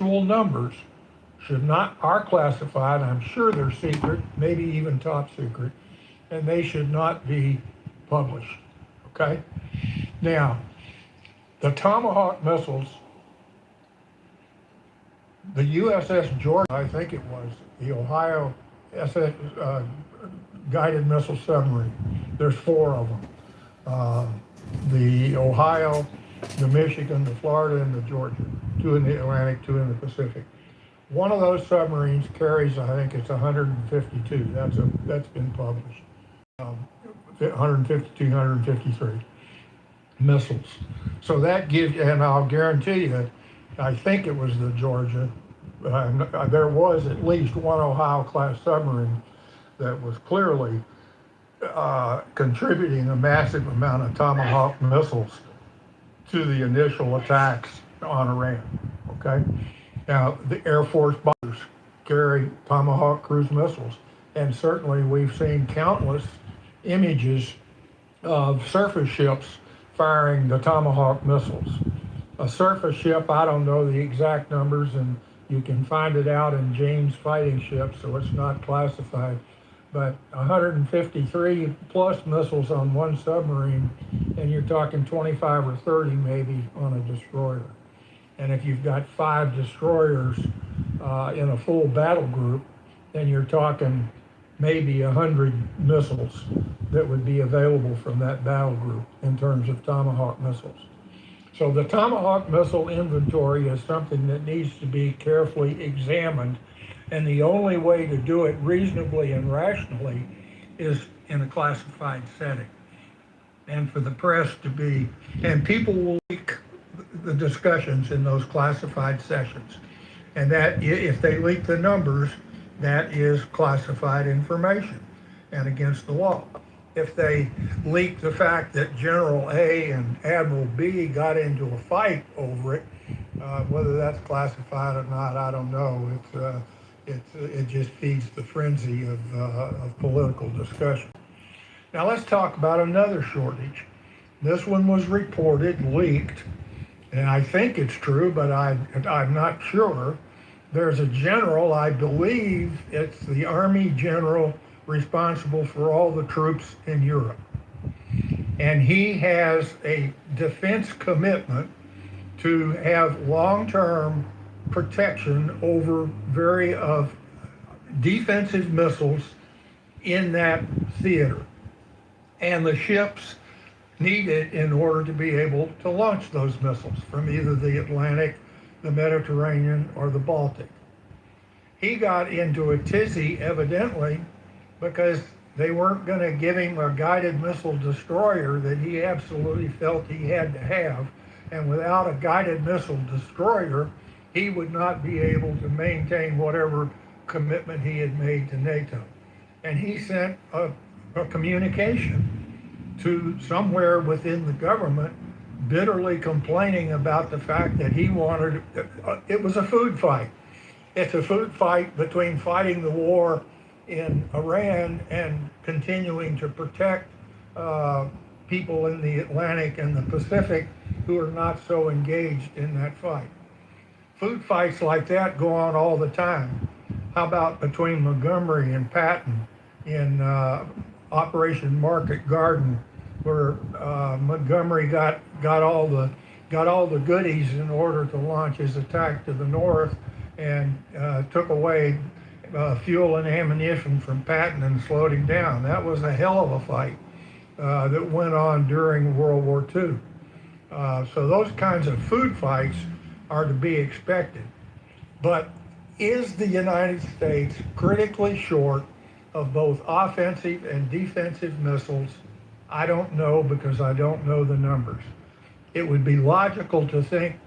numbers are classified. I'm sure they're secret, maybe even top secret, and they should not be published. Okay? Now, the Tomahawk missiles, the USS Georgia, I think it was, the Ohio SS, guided missile submarine. There's 4 of them. The Ohio, the Michigan, the Florida, and the Georgia. 2 in the Atlantic, 2 in the Pacific. One of those submarines carries, I think it's 152. That's been published. 152, 153 missiles. So that gives, and I'll guarantee you, I think it was the Georgia. There was at least one Ohio-class submarine that was clearly contributing a massive amount of Tomahawk missiles to the initial attacks on Iran. Okay. Now, the Air Force bombers carry Tomahawk cruise missiles, and certainly we've seen countless images of surface ships firing the Tomahawk missiles. A surface ship, I don't know the exact numbers, and you can find it out in James fighting ships, so it's not classified, but 153 plus missiles on one submarine, and you're talking 25 or 30 maybe on a destroyer. And if you've got 5 destroyers in a full battle group, then you're talking maybe 100 missiles that would be available from that battle group in terms of Tomahawk missiles. So the Tomahawk missile inventory is something that needs to be carefully examined, and the only way to do it reasonably and rationally is in a classified setting. And for the press to be, and people will leak the discussions in those classified sessions. And that, if they leak the numbers, that is classified information and against the law. If they leak the fact that General A and Admiral B got into a fight over it, whether that's classified or not, I don't know. It just feeds the frenzy of political discussion. Now let's talk about another shortage. This one was reported, leaked, and I think it's true, but I'm not sure. There's a general, I believe it's the Army general responsible for all the troops in Europe. And he has a defense commitment to have long-term protection over defensive missiles in that theater. And the ships need it in order to be able to launch those missiles from either the Atlantic, the Mediterranean, or the Baltic. He got into a tizzy, evidently, because they weren't going to give him a guided missile destroyer that he absolutely felt he had to have. And without a guided missile destroyer, he would not be able to maintain whatever commitment he had made to NATO. And he sent a communication to somewhere within the government bitterly complaining about the fact that he wanted, it was a food fight. It's a food fight between fighting the war in Iran and continuing to protect people in the Atlantic and the Pacific who are not so engaged in that fight. Food fights like that go on all the time. How about between Montgomery and Patton in Operation Market Garden, where Montgomery got all the goodies in order to launch his attack to the north, and took away fuel and ammunition from Patton and slowed him down. That was a hell of a fight that went on during World War II. So those kinds of food fights are to be expected. But is the United States critically short of both offensive and defensive missiles? I don't know, because I don't know the numbers. It would be logical to think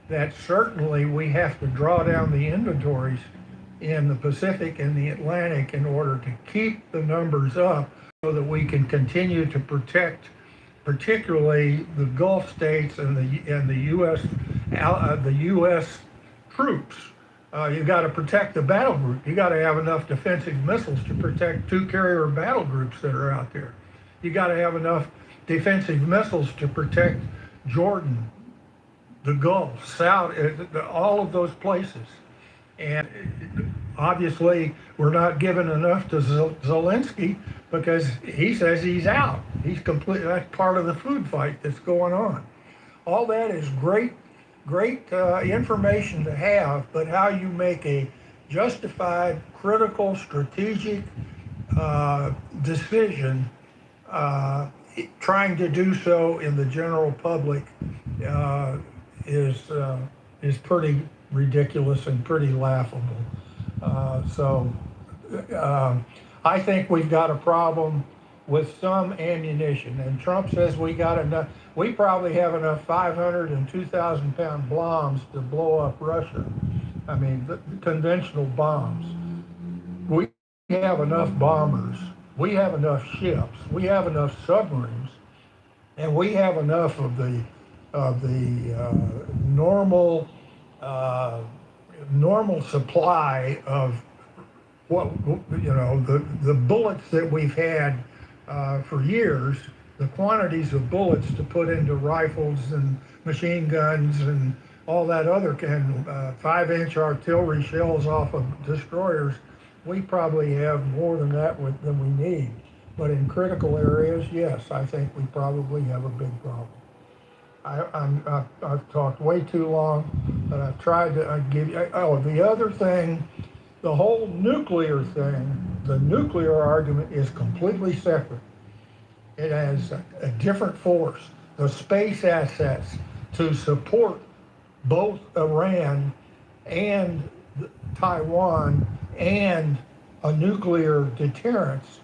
that certainly we have to draw down the inventories in the Pacific and the Atlantic in order to keep the numbers up so that we can continue to protect particularly the Gulf states and the U.S. troops. You've got to protect the battle group. You got to have enough defensive missiles to protect 2 carrier battle groups that are out there. You got to have enough defensive missiles to protect Jordan, the Gulf, South, all of those places. And obviously, we're not giving enough to Zelensky because he says he's out. He's completely, that's part of the food fight that's going on. All that is great information to have, but how you make a justified, critical, strategic decision, trying to do so in the general public uh, is pretty ridiculous and pretty laughable. So I think we've got a problem with some ammunition, and Trump says we got enough. We probably have enough 500 and 2,000 pound bombs to blow up Russia. I mean, the conventional bombs. We have enough bombers. We have enough ships. We have enough submarines, and we have enough of the normal normal supply of what the bullets that we've had for years, the quantities of bullets to put into rifles and machine guns and all that other kind, 5-inch artillery shells off of destroyers. We probably have more than that than we need. But in critical areas, yes, I think we probably have a big problem. I've talked way too long, but I've tried to give you. Oh, the other thing, the whole nuclear thing, the nuclear argument is completely separate. It has a different force. The space assets to support both Iran and Taiwan and a nuclear deterrence,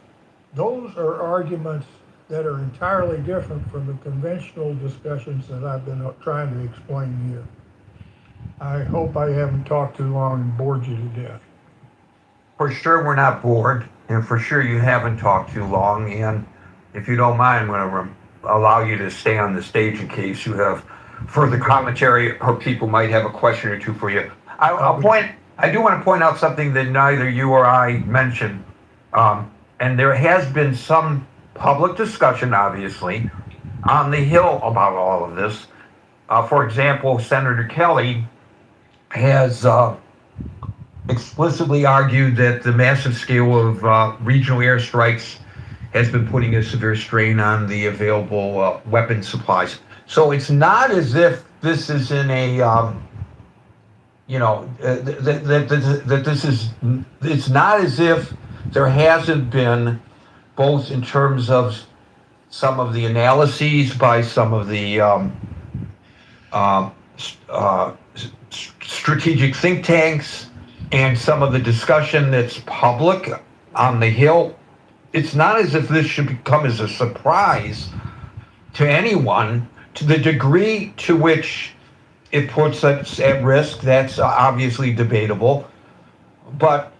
those are arguments that are entirely different from the conventional discussions that I've been trying to explain here. I hope I haven't talked too long and bored you to death. For sure we're not bored, and for sure you haven't talked too long, and if you don't mind, I'm going to allow you to stay on the stage in case you have further commentary or people might have a question or two for you. I do want to point out something that neither you or I mentioned, and there has been some public discussion, obviously, on the Hill about all of this. For example, Senator Kelly has explicitly argued that the massive scale of regional airstrikes has been putting a severe strain on the available weapon supplies. So it's not as if this is in a, that this is, it's not as if there hasn't been, both in terms of some of the analyses by some of the strategic think tanks and some of the discussion that's public on the Hill. It's not as if this should come as a surprise to anyone. To the degree to which it puts us at risk, that's obviously debatable. But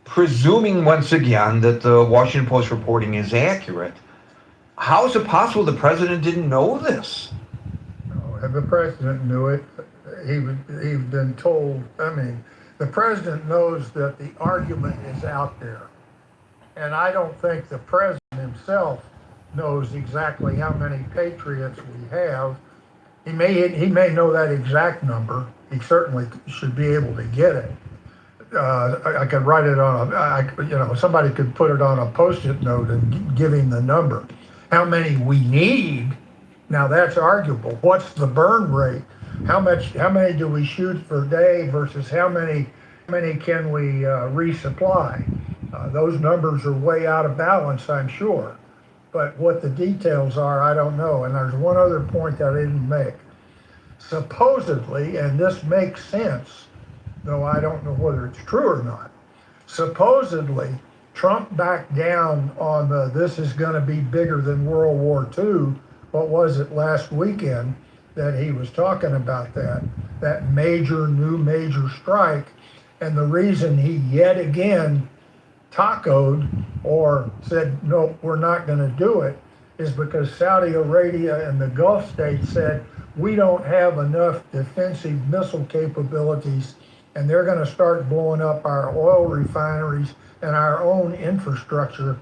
presuming once again that the Washington Post reporting is accurate, how is it possible the president didn't know this? No, the president knew it. He'd been told. I mean, the president knows that the argument is out there. And I don't think the president himself knows exactly how many patriots we have. He may know that exact number. He certainly should be able to get it. I could write it on somebody could put it on a Post-it note and give him the number. How many we need? Now that's arguable. What's the burn rate? How many do we shoot per day versus how many can we resupply? Those numbers are way out of balance, I'm sure. But what the details are, I don't know. And there's one other point that I didn't make. Supposedly, and this makes sense, though I don't know whether it's true or not, supposedly Trump backed down on this is going to be bigger than World War II. What was it last weekend that he was talking about that major strike? And the reason he yet again tacoed or said, no, we're not going to do it, is because Saudi Arabia and the Gulf states said, we don't have enough defensive missile capabilities, and they're going to start blowing up our oil refineries and our own infrastructure,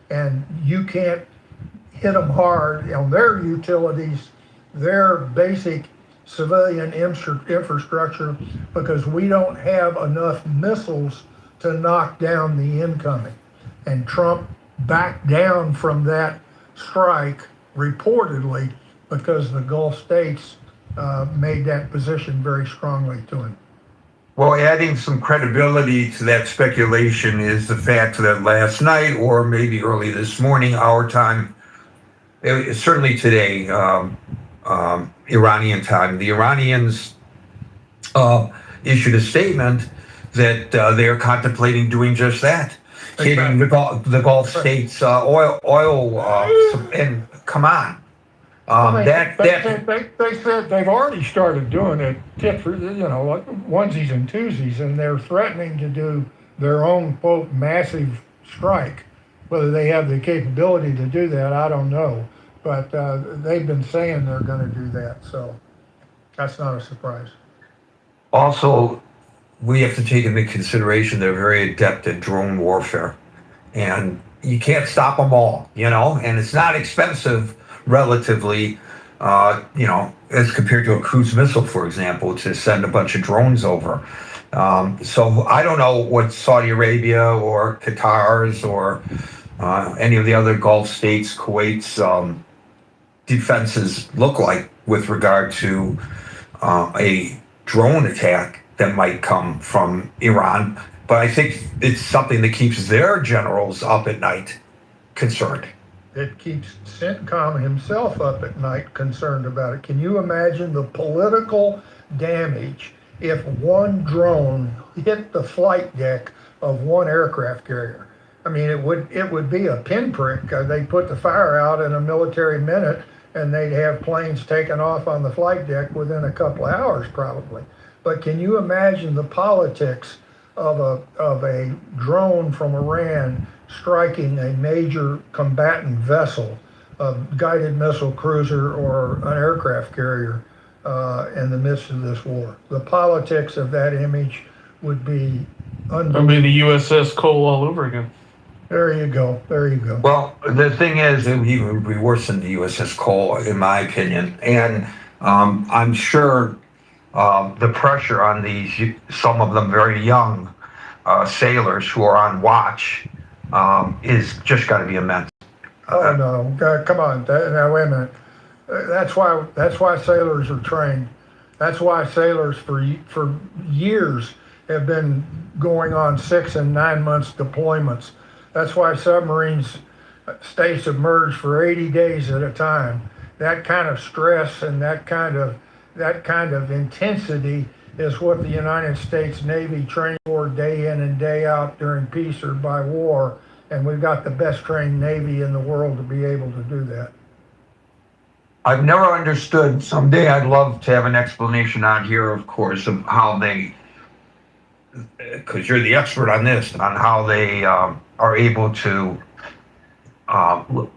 and you can't hit them hard on their utilities, their basic civilian infrastructure because we don't have enough missiles to knock down the incoming. And Trump backed down from that strike reportedly because the Gulf states made that position very strongly to him. Well, adding some credibility to that speculation is the fact that last night, or maybe early this morning, our time, certainly today, Iranian time, the Iranians issued a statement that they are contemplating doing just that, hitting the Gulf states oil, and come on. They said they've already started doing it, like onesies and twosies, and they're threatening to do their own, quote, massive strike. Whether they have the capability to do that, I don't know. But they've been saying they're going to do that, so that's not a surprise. Also, we have to take into consideration they're very adept at drone warfare, and you can't stop them all, and it's not expensive relatively, as compared to a cruise missile, for example, to send a bunch of drones over. So I don't know what Saudi Arabia or Qatar's or any of the other Gulf states, Kuwait's defenses look like with regard to a drone attack that might come from Iran. But I think it's something that keeps their generals up at night concerned. It keeps CENTCOM himself up at night concerned about it. Can you imagine the political damage if one drone hit the flight deck of one aircraft carrier? I mean, it would be a pinprick. They'd put the fire out in a military minute, and they'd have planes taken off on the flight deck within a couple of hours probably. But can you imagine the politics of a drone from Iran striking a major combatant vessel, a guided missile cruiser or an aircraft carrier in the midst of this war? The politics of that image would be unbelievable. I mean, the USS Cole all over again. There you go. Well, the thing is, it would even be worse than the USS Cole, in my opinion. And I'm sure the pressure on these, some of them very young sailors who are on watch, is just got to be immense. Oh no! Come on! Now wait a minute. That's why sailors are trained. That's why sailors for years have been going on 6 and 9 months deployments. That's why submarines stay submerged for 80 days at a time. That kind of stress and that kind of intensity is what the United States Navy trains for day in and day out during peace or by war. And we've got the best trained Navy in the world to be able to do that. I've never understood. Someday I'd love to have an explanation on here, of course, of how they, because you're the expert on this, on how they are able to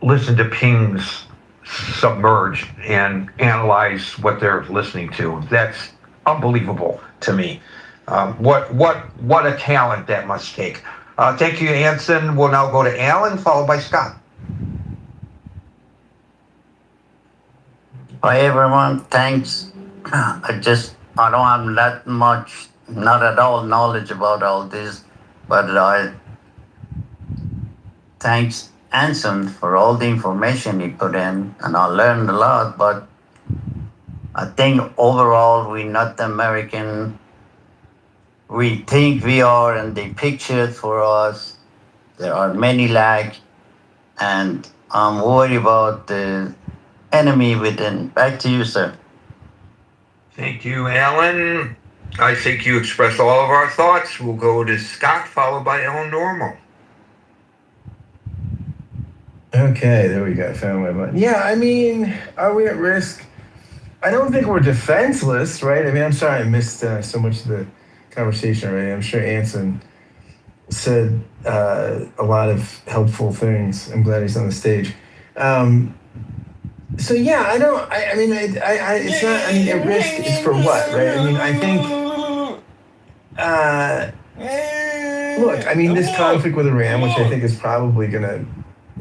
listen to pings submerged and analyze what they're listening to. That's unbelievable to me. What a talent that must take. Thank you, Anson. We'll now go to Alan, followed by Scott. Hi, everyone. Thanks. I don't have that much, not at all knowledge about all this, but I thanks Anson for all the information he put in, and I learned a lot, but I think overall we're not the American we think we are, and they picture it for us. There are many lags, and I'm worried about the enemy within. Back to you, sir. Thank you, Alan. I think you expressed all of our thoughts. We'll go to Scott, followed by Ellen Normal. Okay, there we go. Found my button. Yeah, I mean, are we at risk? I don't think we're defenseless, right? I mean, I'm sorry I missed so much of the conversation already. I'm sure Anson said a lot of helpful things. I'm glad he's on the stage. So yeah, I mean, it's not. I mean, at risk is for what, right? I mean, I think. Look, I mean, this conflict with Iran, which I think is probably going to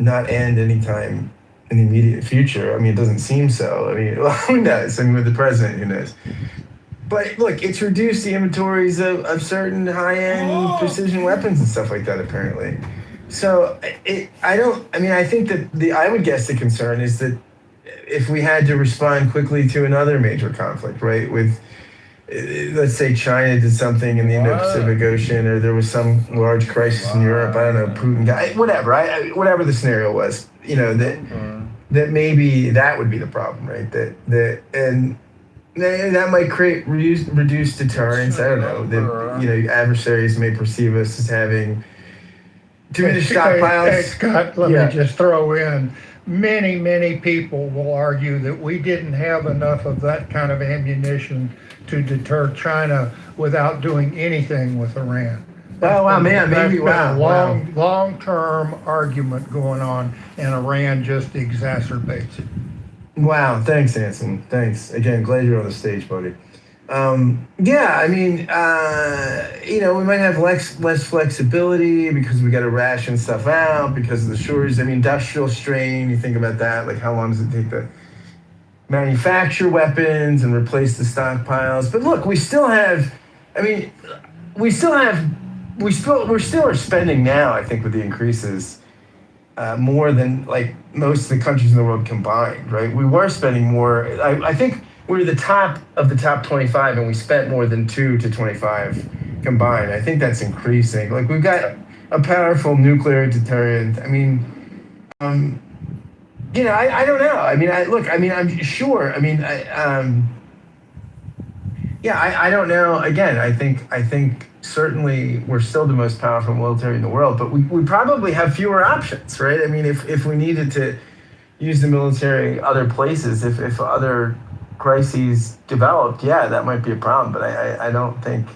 not end anytime in the immediate future. I mean, it doesn't seem so. I mean, well, who knows? I mean, with the president, who knows? But look, it's reduced the inventories of certain high-end precision weapons and stuff like that, apparently. So I think that I would guess the concern is that if we had to respond quickly to another major conflict, right, with, let's say China did something in the Indo-Pacific Ocean, or there was some large crisis in Europe, I don't know, Putin got, whatever, whatever the scenario was, that maybe that would be the problem, right? And that might create reduced deterrence. I don't know. That adversaries may perceive us as having diminished stockpiles. Hey, Scott, let me just throw in. Many people will argue that we didn't have enough of that kind of ammunition to deter China without doing anything with Iran. Maybe a long-term argument going on, and Iran just exacerbates it. Wow, thanks, Anson. Thanks again. Glad you're on the stage, buddy. We might have less flexibility because we got to ration stuff out because of the shortage. I mean, industrial strain. You think about that. Like, how long does it take to manufacture weapons and replace the stockpiles? But look, we still are spending now. I think with the increases. More than like most of the countries in the world combined, right? We were spending more. I think we're the top of the top 25, and we spent more than 2 to 25 combined. I think that's increasing. Like, we've got a powerful nuclear deterrent. I mean, I don't know. I mean, I'm sure. I mean, I don't know. Again, I think certainly we're still the most powerful military in the world, but we probably have fewer options, right? I mean, if we needed to use the military other places, if other crises developed, that might be a problem. But I don't think.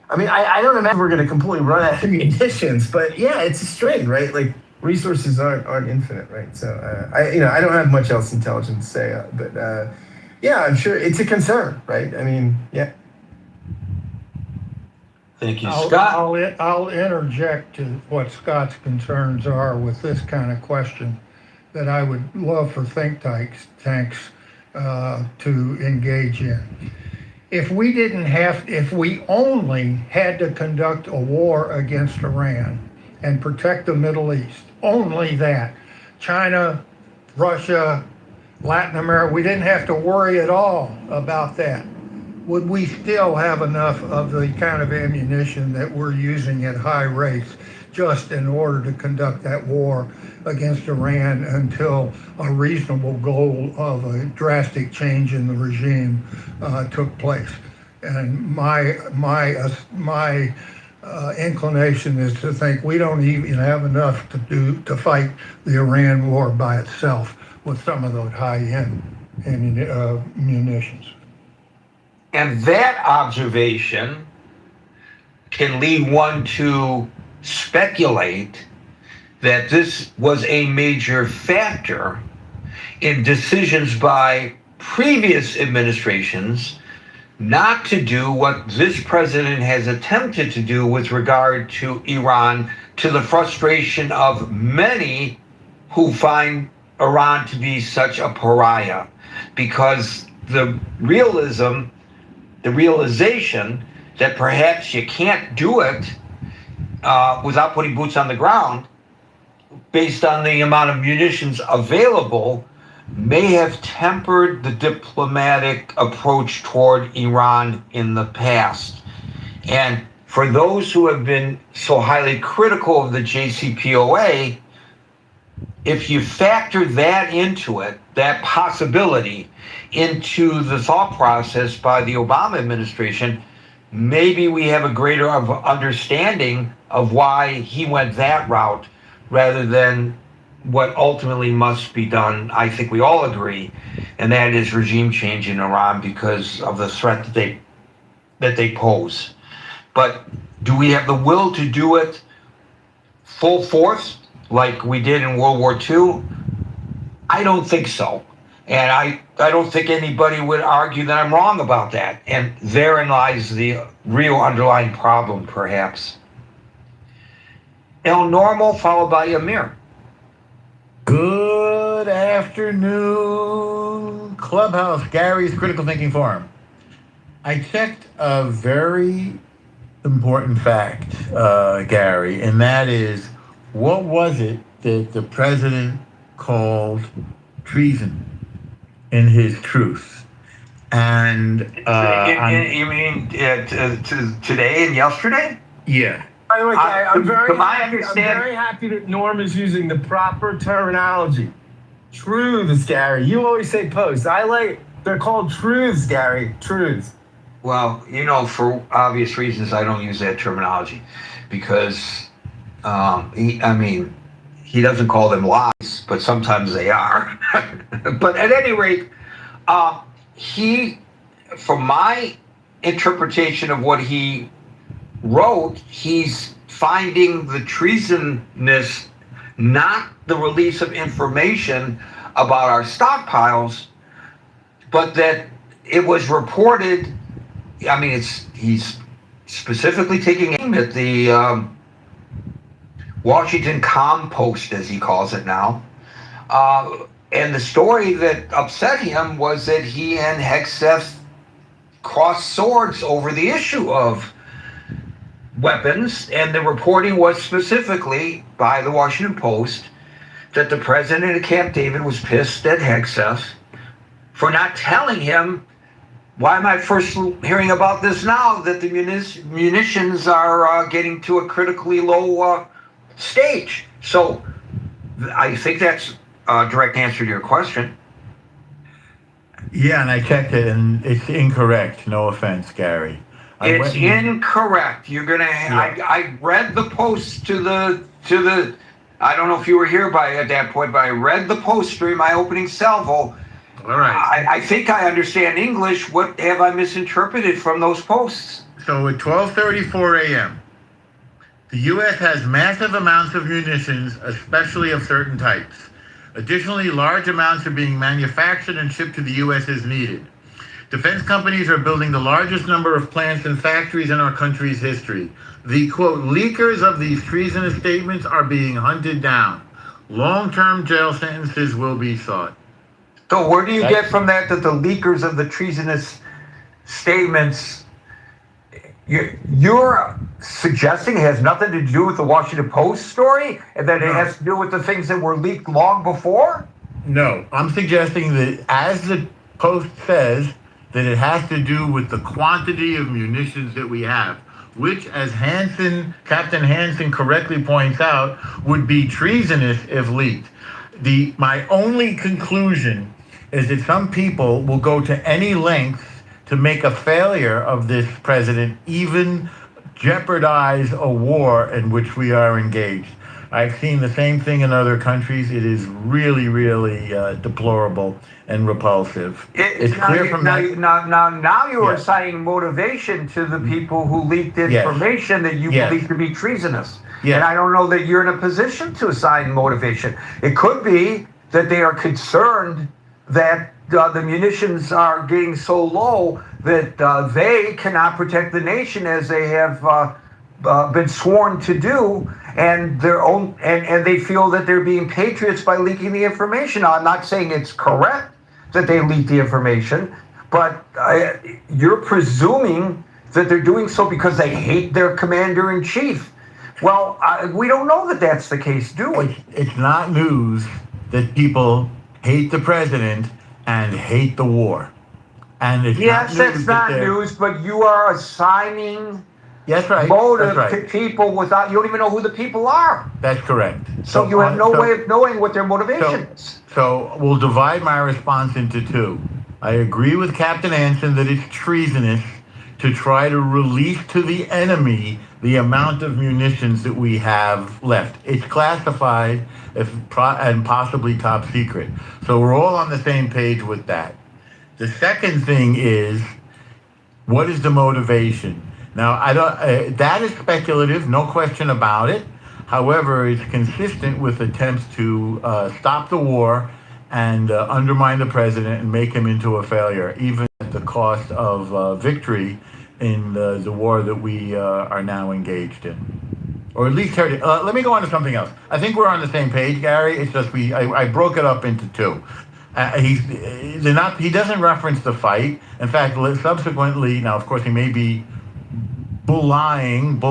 I mean, I don't imagine we're going to completely run out of munitions. But it's a strain, right? Like, resources aren't infinite, right? So I don't have much else intelligent to say, but I'm sure it's a concern, right? I mean, Thank you, Scott. I'll interject to what Scott's concerns are with this kind of question that I would love for think tanks to engage in. If we only had to conduct a war against Iran and protect the Middle East, only that, China, Russia, Latin America, we didn't have to worry at all about that. Would we still have enough of the kind of ammunition that we're using at high rates just in order to conduct that war against Iran until a reasonable goal of a drastic change in the regime took place? And my inclination is to think we don't even have enough to fight the Iran war by itself with some of those high-end munitions. And that observation can lead one to speculate that this was a major factor in decisions by previous administrations not to do what this president has attempted to do with regard to Iran, to the frustration of many who find Iran to be such a pariah, because the realization that perhaps you can't do it without putting boots on the ground based on the amount of munitions available may have tempered the diplomatic approach toward Iran in the past. And for those who have been so highly critical of the JCPOA, if you factor that into it, that possibility, into the thought process by the Obama administration, maybe we have a greater understanding of why he went that route rather than what ultimately must be done. I think we all agree, and that is regime change in Iran because of the threat that they pose. But do we have the will to do it full force like we did in World War II? I don't think so. And I don't think anybody would argue that I'm wrong about that. And therein lies the real underlying problem, perhaps. El Normal, followed by Amir. Good Good afternoon, Clubhouse, Gary's Critical Thinking Forum. I checked a very important fact, Gary, and that is, what was it that the president called treason in his truth? And you mean today and yesterday? yeah. By the way, Gary, I'm very understanding, happy that Norm is using the proper terminology. Truths, Gary. You always say posts. They're called truths, Gary. Truths. well, for obvious reasons, I don't use that terminology because, he doesn't call them lies, but sometimes they are. But at any rate, from my interpretation of what he wrote, he's finding the treasonous, not the release of information about our stockpiles, but that it was reported. He's specifically taking aim at the Washington Compost, as he calls it now. And the story that upset him was that he and Hegseth crossed swords over the issue of weapons, and the reporting was specifically by the Washington Post that the president of Camp David was pissed at Hegseth for not telling him, why am I first hearing about this now, that the munitions are getting to a critically low stage. So I think that's a direct answer to your question. Yeah, and I checked it, and it's incorrect. No offense, Gary. It's incorrect. You're gonna. Yeah. I read the post to the. I don't know if you were here at that point, but I read the post during my opening salvo. All right. I think I understand English. What have I misinterpreted from those posts? So at 12:34 a.m., the U.S. has massive amounts of munitions, especially of certain types. Additionally, large amounts are being manufactured and shipped to the U.S. as needed. Defense companies are building the largest number of plants and factories in our country's history. The, quote, leakers of these treasonous statements are being hunted down. Long-term jail sentences will be sought. So where do you get from that the leakers of the treasonous statements, you're suggesting it has nothing to do with the Washington Post story, and that it has to do with the things that were leaked long before? No, I'm suggesting that, as the Post says, that it has to do with the quantity of munitions that we have, which, as Captain Hansen correctly points out, would be treasonous if leaked. My only conclusion is that some people will go to any lengths to make a failure of this president, even jeopardize a war in which we are engaged. I've seen the same thing in other countries. It is really, really deplorable and repulsive. It's clear from that. Now you are assigning motivation to the people who leaked information that you believe to be treasonous. Yes. And I don't know that you're in a position to assign motivation. It could be that they are concerned that the munitions are getting so low that they cannot protect the nation as they have been sworn to do, and they feel that they're being patriots by leaking the information. Now, I'm not saying it's correct that they leak the information, but you're presuming that they're doing so because they hate their commander-in-chief. Well, we don't know that that's the case, do we? It's not news that people hate the president and hate the war. And it's that's not news, but you are assigning motive to people without, you don't even know who the people are. That's correct. So you have no way of knowing what their motivation is. So we'll divide my response into two. I agree with Captain Anson that it's treasonous to try to release to the enemy the amount of munitions that we have left. It's classified and possibly top secret. So we're all on the same page with that. The second thing is, what is the motivation? Now, that is speculative, no question about it. However, it's consistent with attempts to stop the war and undermine the president and make him into a failure, even at the cost of victory in the war that we are now engaged in. or at least heard it. Let me go on to something else. I think we're on the same page, Gary. It's just I broke it up into two. He doesn't reference the fight. In fact, subsequently, now of course he may be bullpuckying.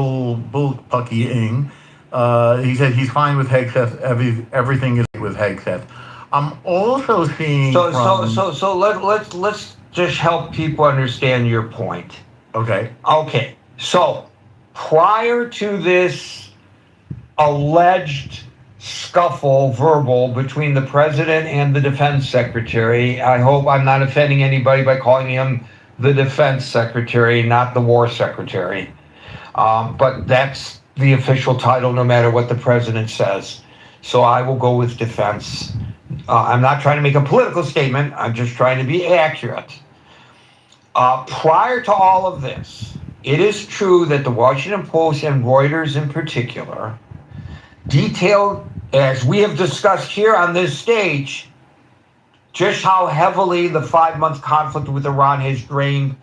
He said he's fine with Hegseth. Everything is with Hegseth. I'm also seeing. So let's just help people understand your point. Okay. Okay. So prior to this alleged scuffle, verbal, between the president and the defense secretary, I hope I'm not offending anybody by calling him the defense secretary, not the war secretary. But that's the official title, no matter what the president says. So I will go with defense. I'm not trying to make a political statement. I'm just trying to be accurate. Prior to all of this, it is true that the Washington Post and Reuters in particular detailed, as we have discussed here on this stage, just how heavily the 5-month conflict with Iran has drained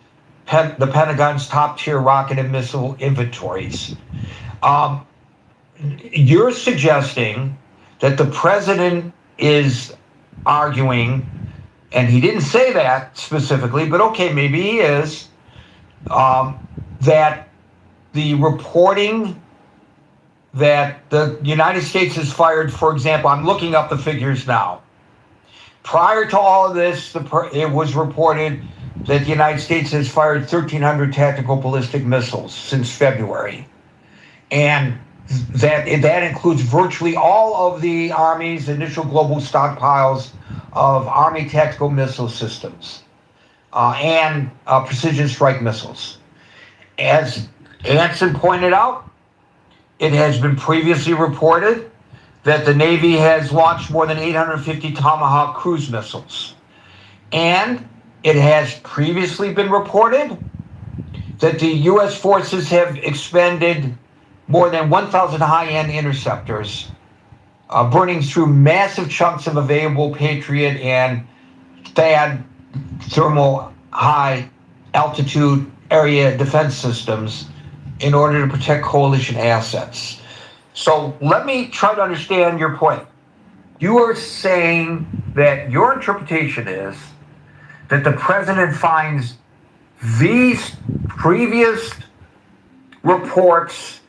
the Pentagon's top-tier rocket and missile inventories. You're suggesting that the president is arguing, and he didn't say that specifically, but okay, maybe he is, that the reporting that the United States has fired, for example, I'm looking up the figures now. Prior to all of this, it was reported that the United States has fired 1,300 tactical ballistic missiles since February. And that includes virtually all of the Army's initial global stockpiles of Army tactical missile systems and precision strike missiles. As Anson pointed out, it has been previously reported that the Navy has launched more than 850 Tomahawk cruise missiles. And it has previously been reported that the U.S. forces have expended more than 1,000 high-end interceptors, burning through massive chunks of available Patriot and THAAD thermal high-altitude area defense systems in order to protect coalition assets. So let me try to understand your point. You are saying that your interpretation is that the president finds these previous reports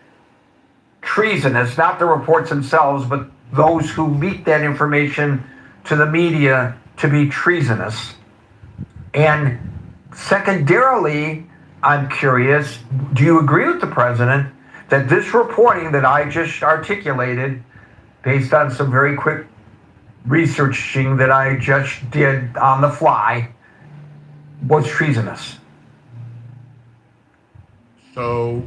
treasonous, not the reports themselves, but those who leaked that information to the media to be treasonous. And secondarily, I'm curious, do you agree with the president that this reporting that I just articulated, based on some very quick researching that I just did on the fly, was treasonous? So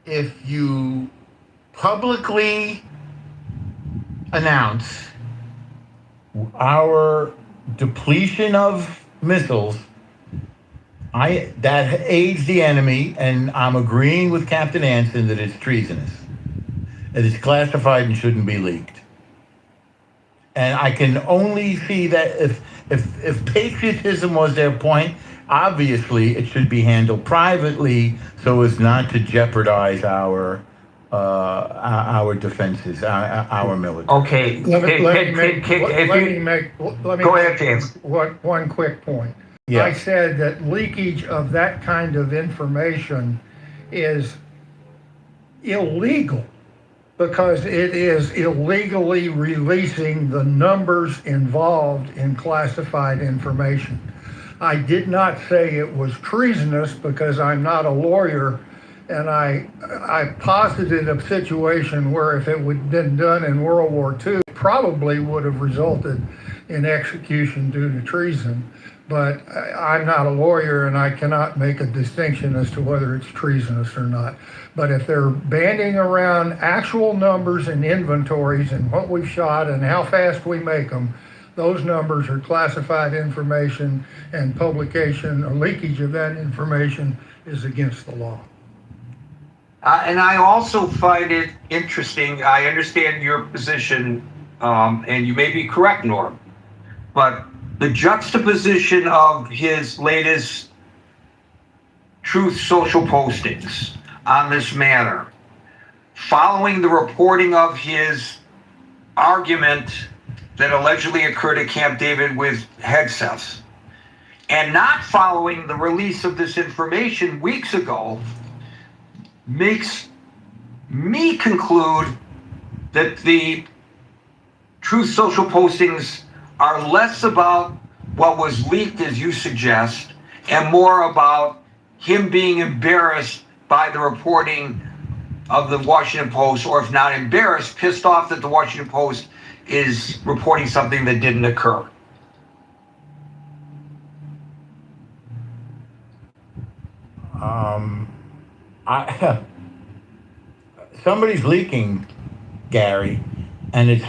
if you publicly announce our depletion of missiles, that aids the enemy, and I'm agreeing with Captain Anson that it's treasonous. It is classified and shouldn't be leaked. And I can only see that if patriotism was their point, obviously it should be handled privately so as not to jeopardize our defenses, our military. Okay. Let me make Go ahead, James. One quick point. Yeah. I said that leakage of that kind of information is illegal because it is illegally releasing the numbers involved in classified information. I did not say it was treasonous because I'm not a lawyer, and I posited a situation where if it would have been done in World War II, it probably would have resulted in execution due to treason. But I'm not a lawyer, and I cannot make a distinction as to whether it's treasonous or not. But if they're banding around actual numbers and inventories and what we've shot and how fast we make them, those numbers are classified information, and publication or leakage of that information is against the law. And I also find it interesting. I understand your position, and you may be correct, Norm, but the juxtaposition of his latest Truth Social postings on this matter following the reporting of his argument that allegedly occurred at Camp David with Hegseth, and not following the release of this information weeks ago, makes me conclude that the Truth Social postings are less about what was leaked, as you suggest, and more about him being embarrassed by the reporting of the Washington Post, or if not embarrassed, pissed off that the Washington Post is reporting something that didn't occur. Somebody's leaking, Gary, and it's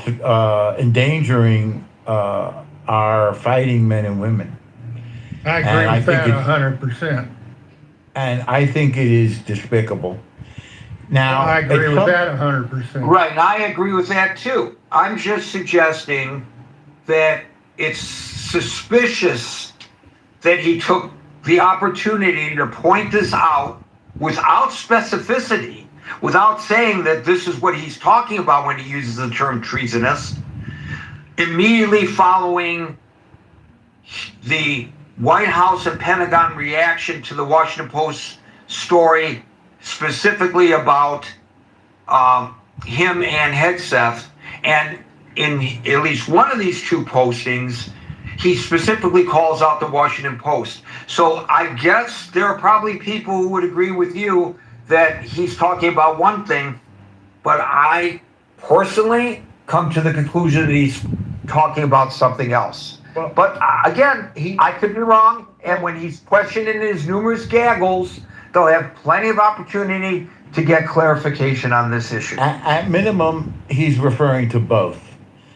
endangering our fighting men and women. I And agree I with think that it's- 100%. And I think it is despicable. Now, I agree at with some- that 100%. Right, and I agree with that too. I'm just suggesting that it's suspicious that he took the opportunity to point this out without specificity, without saying that this is what he's talking about when he uses the term treasonous, immediately following the White House and Pentagon reaction to the Washington Post story, specifically about him and Hegseth. And in at least one of these two postings, he specifically calls out the Washington Post. So I guess there are probably people who would agree with you that he's talking about one thing, but I personally come to the conclusion that he's talking about something else. But again, I could be wrong, and when he's questioned in his numerous gaggles, they'll have plenty of opportunity to get clarification on this issue. At minimum, he's referring to both.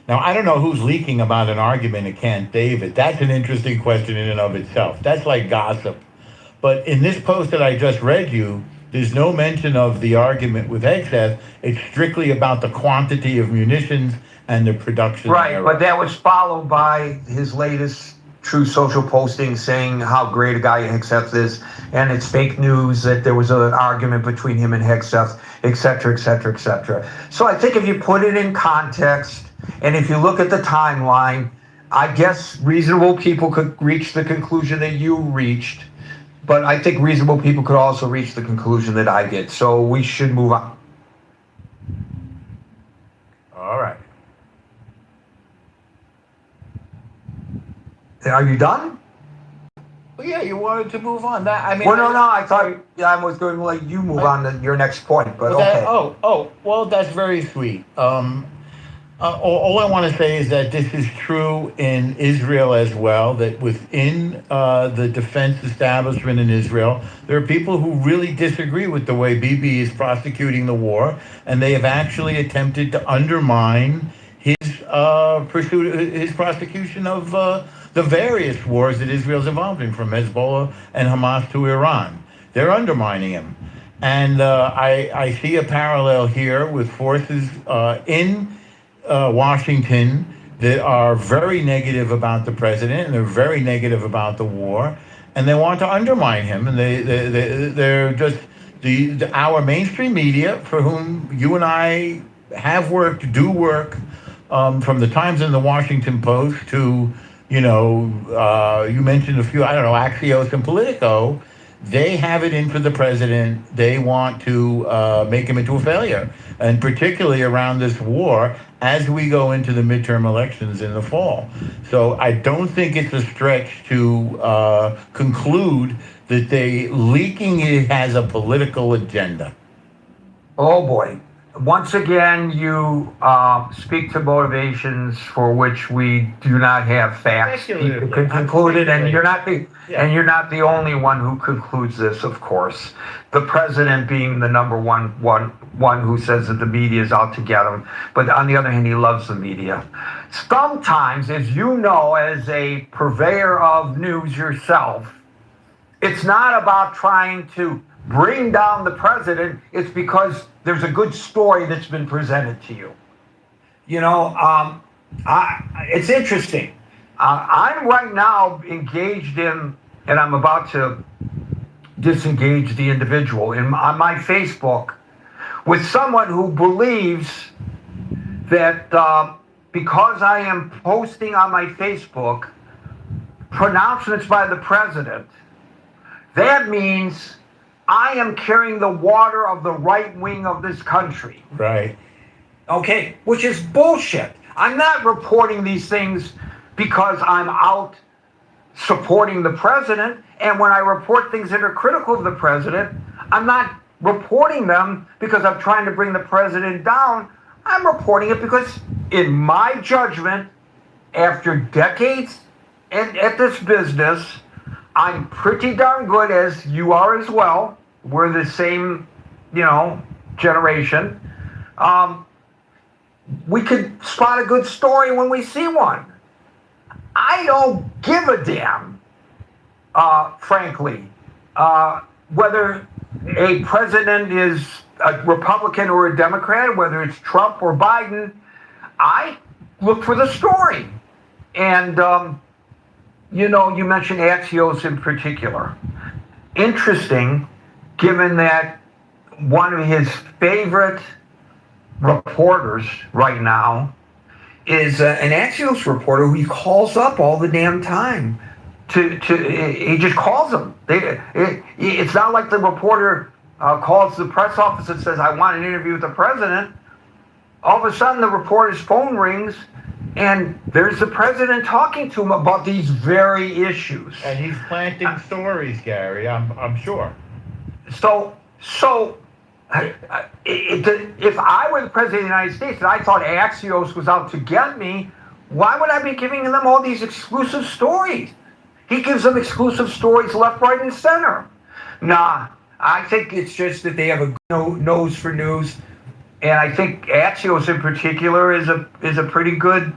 Now, I don't know who's leaking about an argument at Camp David. That's an interesting question in and of itself. That's like gossip. But in this post that I just read you, there's no mention of the argument with Hegseth. It's strictly about the quantity of munitions and the production. Right, thereof. but that was followed by his latest True Social posting saying how great a guy Hegseth is, and it's fake news that there was an argument between him and Hegseth, et cetera, et cetera, et cetera. So I think if you put it in context, and if you look at the timeline, I guess reasonable people could reach the conclusion that you reached, but I think reasonable people could also reach the conclusion that I did. So we should move on. All right. Are you done? Well, yeah, you wanted to move on. That I mean. Well, no, I thought I was going to let you move on to your next point, but okay. Well, that's very sweet. All I want to say is that this is true in Israel as well, that within the defense establishment in Israel, there are people who really disagree with the way Bibi is prosecuting the war, and they have actually attempted to undermine his prosecution of the various wars that Israel's involved in, from Hezbollah and Hamas to Iran. They're undermining him. And I see a parallel here with forces in Washington that are very negative about the president, and they're very negative about the war, and they want to undermine him. And they're just our mainstream media, for whom you and I have worked, do work, from the Times and the Washington Post to, you mentioned a few, I don't know, Axios and Politico. They have it in for the president. They want to make him into a failure, and particularly around this war as we go into the midterm elections in the fall. So I don't think it's a stretch to conclude that leaking it has a political agenda. Oh boy. Once again, you speak to motivations for which we do not have facts concluded, and you're not the only one who concludes this, of course. The president being the number one who says that the media is out to get him, but on the other hand, he loves the media. Sometimes, as you know, as a purveyor of news yourself, it's not about trying to bring down the president. It's because there's a good story that's been presented to you. It's interesting. I'm right now engaged in, and I'm about to disengage the individual on my Facebook, with someone who believes that because I am posting on my Facebook pronouncements by the president, that means I am carrying the water of the right wing of this country. Right. Okay, which is bullshit. I'm not reporting these things because I'm out supporting the president. And when I report things that are critical of the president, I'm not reporting them because I'm trying to bring the president down. I'm reporting it because, in my judgment, after decades at this business, I'm pretty darn good, as you are as well. We're the same, generation. We could spot a good story when we see one. I don't give a damn, frankly, whether a president is a Republican or a Democrat, whether it's Trump or Biden. I look for the story. And, you mentioned Axios in particular. Interesting, given that one of his favorite reporters right now is an Axios reporter who he calls up all the damn time. He just calls them. It's not like the reporter calls the press office and says, I want an interview with the president. All of a sudden, the reporter's phone rings, and there's the president talking to him about these very issues. And he's planting stories, Gary, I'm sure. So if I were the president of the United States and I thought Axios was out to get me, why would I be giving them all these exclusive stories? He gives them exclusive stories left, right, and center. Nah, I think it's just that they have a nose for news. And I think Axios in particular is a pretty good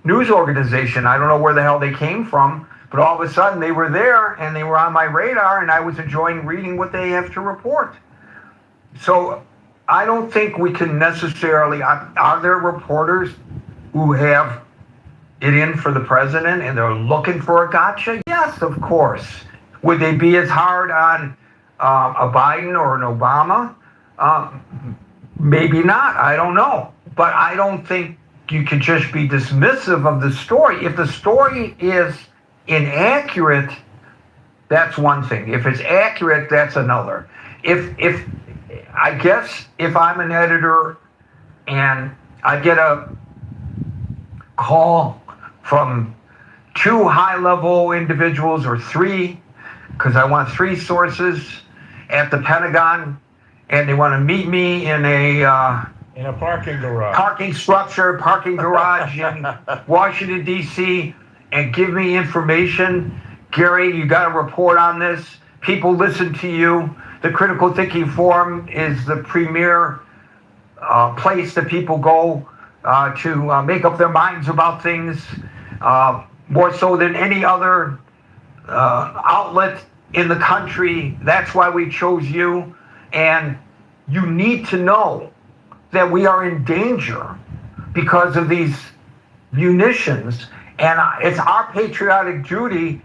news organization. I don't know where the hell they came from, but all of a sudden they were there and they were on my radar, and I was enjoying reading what they have to report. So I don't think we can necessarily, are there reporters who have it in for the president and they're looking for a gotcha? Yes, of course. Would they be as hard on a Biden or an Obama? Maybe not, I don't know. But I don't think you could just be dismissive of the story. If the story is inaccurate, that's one thing. If it's accurate, that's another. If I guess if I'm an editor and I get a call from 2 high-level individuals or 3, because I want 3 sources at the Pentagon, and they want to meet me in a parking garage. Parking garage in Washington, D.C., and give me information. Gary, you got to report on this. People listen to you. The Critical Thinking Forum is the premier place that people go to make up their minds about things, more so than any other outlet in the country. That's why we chose you. And you need to know that we are in danger because of these munitions. And it's our patriotic duty,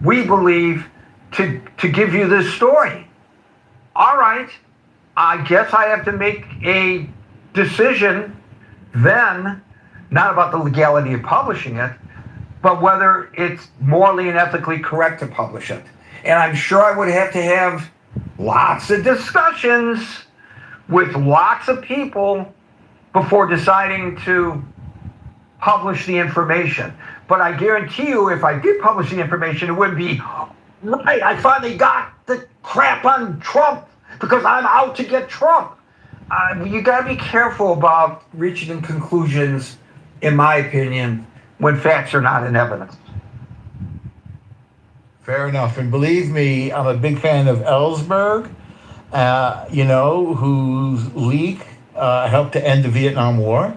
we believe, to give you this story. All right, I guess I have to make a decision then, not about the legality of publishing it, but whether it's morally and ethically correct to publish it. And I'm sure I would have to have lots of discussions with lots of people before deciding to publish the information. But I guarantee you, if I did publish the information, it wouldn't be, right, I finally got the crap on Trump because I'm out to get Trump. You got to be careful about reaching conclusions, in my opinion, when facts are not in evidence. Fair enough. And believe me, I'm a big fan of Ellsberg, whose leak helped to end the Vietnam War.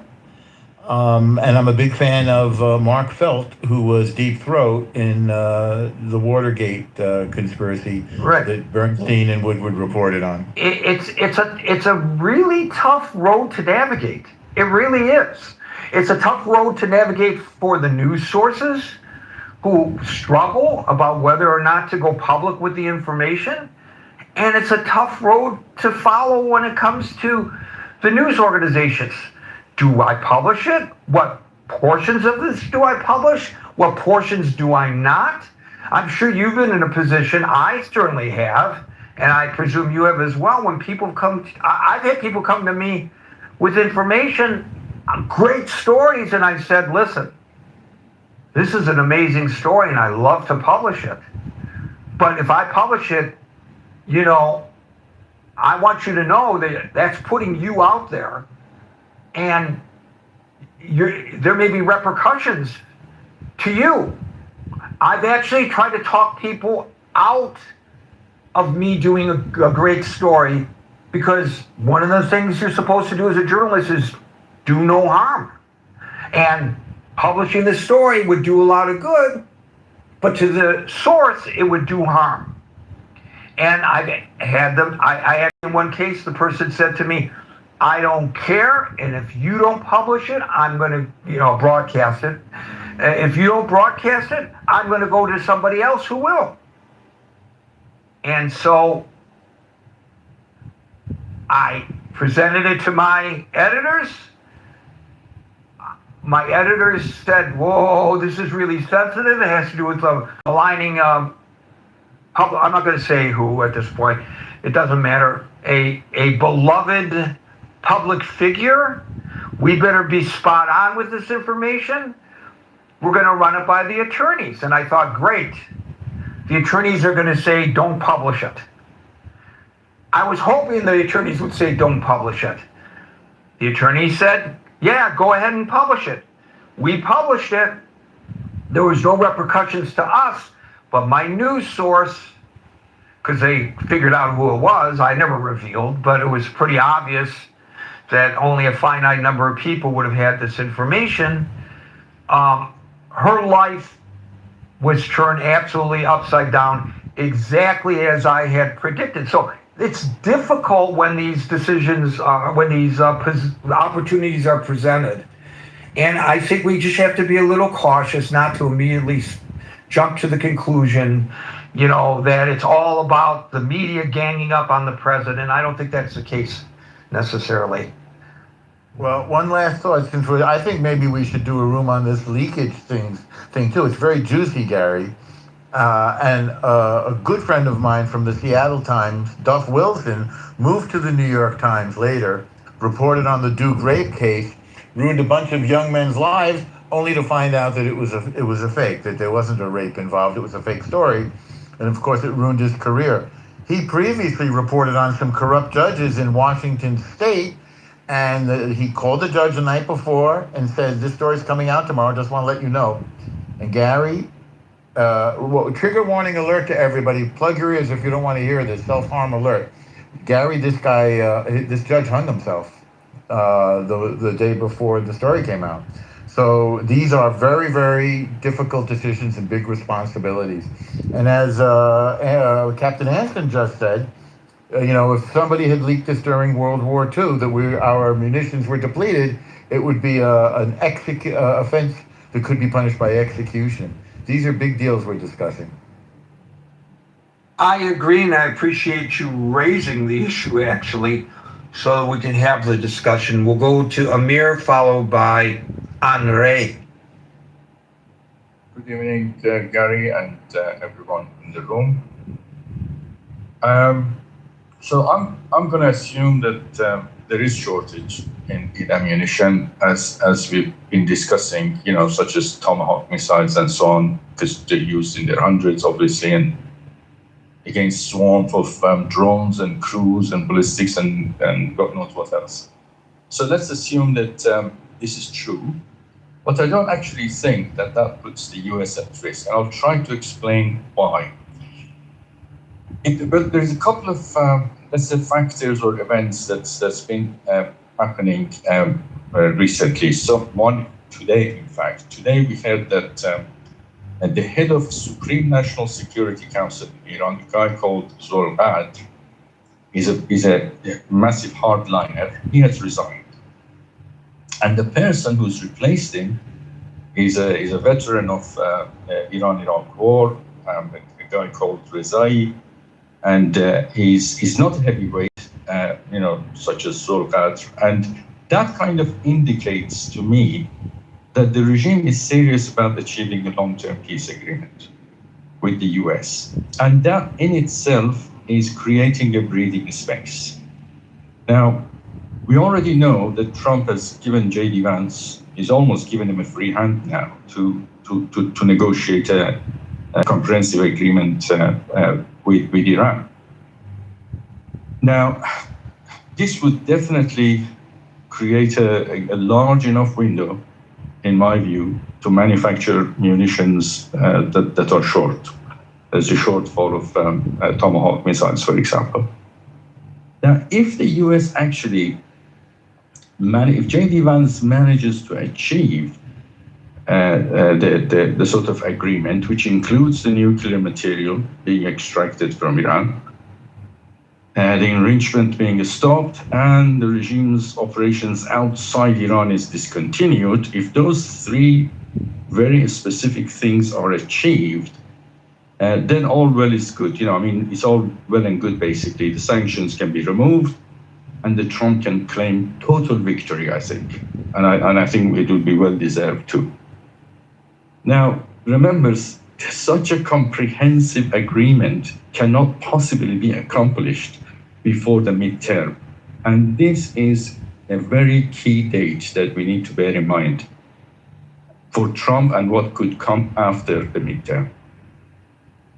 And I'm a big fan of Mark Felt, who was Deep Throat in the Watergate conspiracy that Bernstein and Woodward reported on. It's a really tough road to navigate. It really is. It's a tough road to navigate for the news sources who struggle about whether or not to go public with the information. And it's a tough road to follow when it comes to the news organizations. Do I publish it? What portions of this do I publish? What portions do I not? I'm sure you've been in a position, I certainly have, and I presume you have as well, when people I've had people come to me with information, great stories, and I said, listen, this is an amazing story and I love to publish it. But if I publish it, you know, I want you to know that that's putting you out there, and there may be repercussions to you. I've actually tried to talk people out of me doing a great story, because one of the things you're supposed to do as a journalist is do no harm. And publishing the story would do a lot of good, but to the source, it would do harm. And I had in one case, the person said to me, I don't care, and if you don't publish it, I'm going to, broadcast it. If you don't broadcast it, I'm going to go to somebody else who will. And so I presented it to my editors. My editors said, whoa, this is really sensitive. It has to do with aligning, I'm not going to say who at this point. It doesn't matter. A beloved public figure. We better be spot on with this information. We're going to run it by the attorneys. And I thought, great. The attorneys are going to say, don't publish it. I was hoping the attorneys would say, don't publish it. The attorney said, yeah, go ahead and publish it. We published it. There was no repercussions to us, but my news source, because they figured out who it was, I never revealed, but it was pretty obvious that only a finite number of people would have had this information. Her life was turned absolutely upside down, exactly as I had predicted. So it's difficult when these decisions, opportunities are presented. And I think we just have to be a little cautious not to immediately jump to the conclusion, that it's all about the media ganging up on the president. I don't think that's the case necessarily. Well, one last thought, since I think maybe we should do a room on this leakage thing too. It's very juicy, Gary. And a good friend of mine from the Seattle Times, Duff Wilson, moved to the New York Times later, reported on the Duke rape case, ruined a bunch of young men's lives, only to find out that it was a fake, that there wasn't a rape involved. It was a fake story. And of course, it ruined his career. He previously reported on some corrupt judges in Washington State, and he called the judge the night before and said, this story's coming out tomorrow, just want to let you know. And Gary, trigger warning alert to everybody, plug your ears if you don't want to hear this, self-harm alert. Gary, this judge hung himself the day before the story came out. So these are very, very difficult decisions and big responsibilities. And as Captain Hansen just said, if somebody had leaked this during World War II, that our munitions were depleted, it would be an offense that could be punished by execution. These are big deals we're discussing. I agree, and I appreciate you raising the issue, actually, so we can have the discussion. We'll go to Amir, followed by Andre. Good evening, Gary, and everyone in the room. So I'm going to assume that there is shortage in ammunition, as we've been discussing, such as Tomahawk missiles and so on, because they're used in their hundreds, obviously, and against swarms of drones and crews and ballistics and God knows what else. So let's assume that this is true, but I don't actually think that puts the US at risk. And I'll try to explain why. But there's a couple of let's say factors or events that's been happening recently. So one today, in fact, we heard that the head of Supreme National Security Council in Iran, a guy called Zorgad, is a massive hardliner. He has resigned, and the person who's replaced him is a veteran of Iran-Iraq war, a guy called Rezai. and he's not a heavyweight, such as Zulqadr, and that kind of indicates to me that the regime is serious about achieving a long-term peace agreement with the US, and that in itself is creating a breathing space. Now, we already know that Trump has given J.D. Vance, he's almost given him a free hand now to negotiate a comprehensive agreement with Iran. Now, this would definitely create a large enough window, in my view, to manufacture munitions that are short. There's a shortfall of Tomahawk missiles, for example. Now, if the US actually, if J.D. Vance manages to achieve the sort of agreement, which includes the nuclear material being extracted from Iran, the enrichment being stopped, and the regime's operations outside Iran is discontinued, if those three very specific things are achieved, then all well is good. It's all well and good, basically. The sanctions can be removed, and the Trump can claim total victory, I think. And I think it would be well deserved too. Now, remember, such a comprehensive agreement cannot possibly be accomplished before the midterm. And this is a very key date that we need to bear in mind for Trump and what could come after the midterm.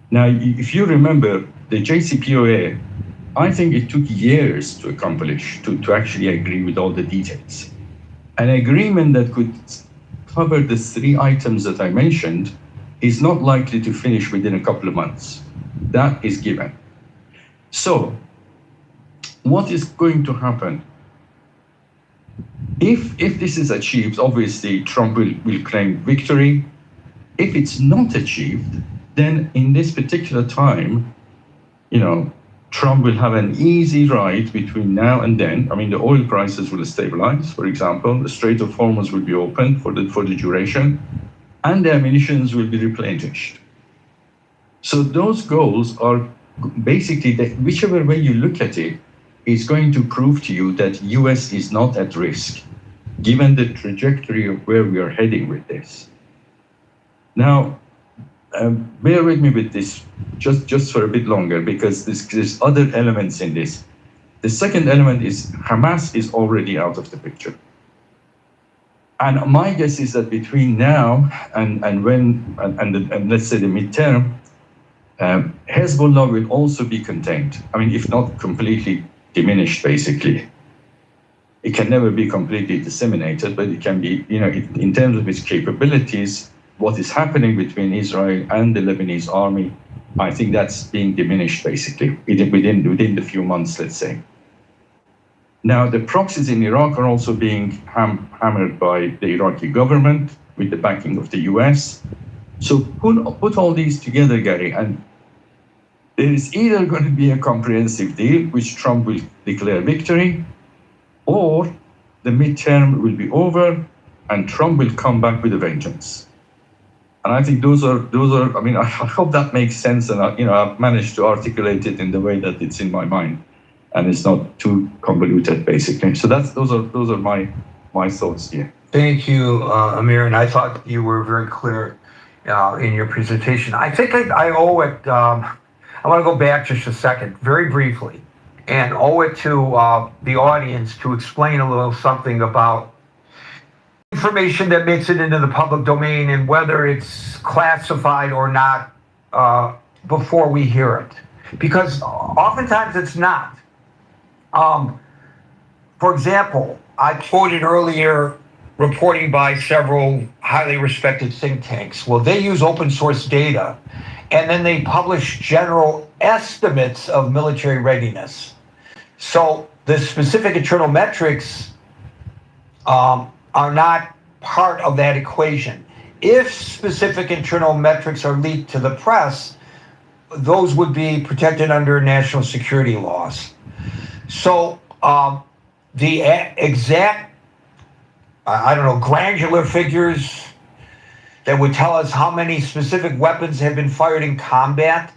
Now, if you remember, the JCPOA, I think it took years to accomplish, to actually agree with all the details. An agreement that could cover the three items that I mentioned is not likely to finish within a couple of months. That is given. So, what is going to happen? If this is achieved, obviously Trump will claim victory. If it's not achieved, then in this particular time, Trump will have an easy ride between now and then. The oil prices will stabilize, for example. The Strait of Hormuz will be open for the duration, and the ammunitions will be replenished. So those goals are basically, whichever way you look at it, is going to prove to you that US is not at risk, given the trajectory of where we are heading with this. Now, bear with me with this just for a bit longer, because there's other elements in this. The second element is Hamas is already out of the picture. And my guess is that between now and let's say the midterm, Hezbollah will also be contained. If not completely diminished, basically. It can never be completely disseminated, but it can be, in terms of its capabilities, what is happening between Israel and the Lebanese army, I think that's being diminished, basically, within the few months, let's say. Now, the proxies in Iraq are also being hammered by the Iraqi government with the backing of the US. So put all these together, Gary, and there is either going to be a comprehensive deal, which Trump will declare victory, or the midterm will be over and Trump will come back with a vengeance. And I think those are. I hope that makes sense, and I've managed to articulate it in the way that it's in my mind, and it's not too convoluted, basically. So those are my thoughts here. Thank you, Amir, and I thought you were very clear in your presentation. I think I owe it. I want to go back just a second, very briefly, and owe it to the audience to explain a little something about information that makes it into the public domain and whether it's classified or not before we hear it. Because oftentimes it's not. For example, I quoted earlier reporting by several highly respected think tanks. Well, they use open source data, and then they publish general estimates of military readiness. So the specific internal metrics are not part of that equation. If specific internal metrics are leaked to the press, those would be protected under national security laws. So the exact, granular figures that would tell us how many specific weapons have been fired in combat,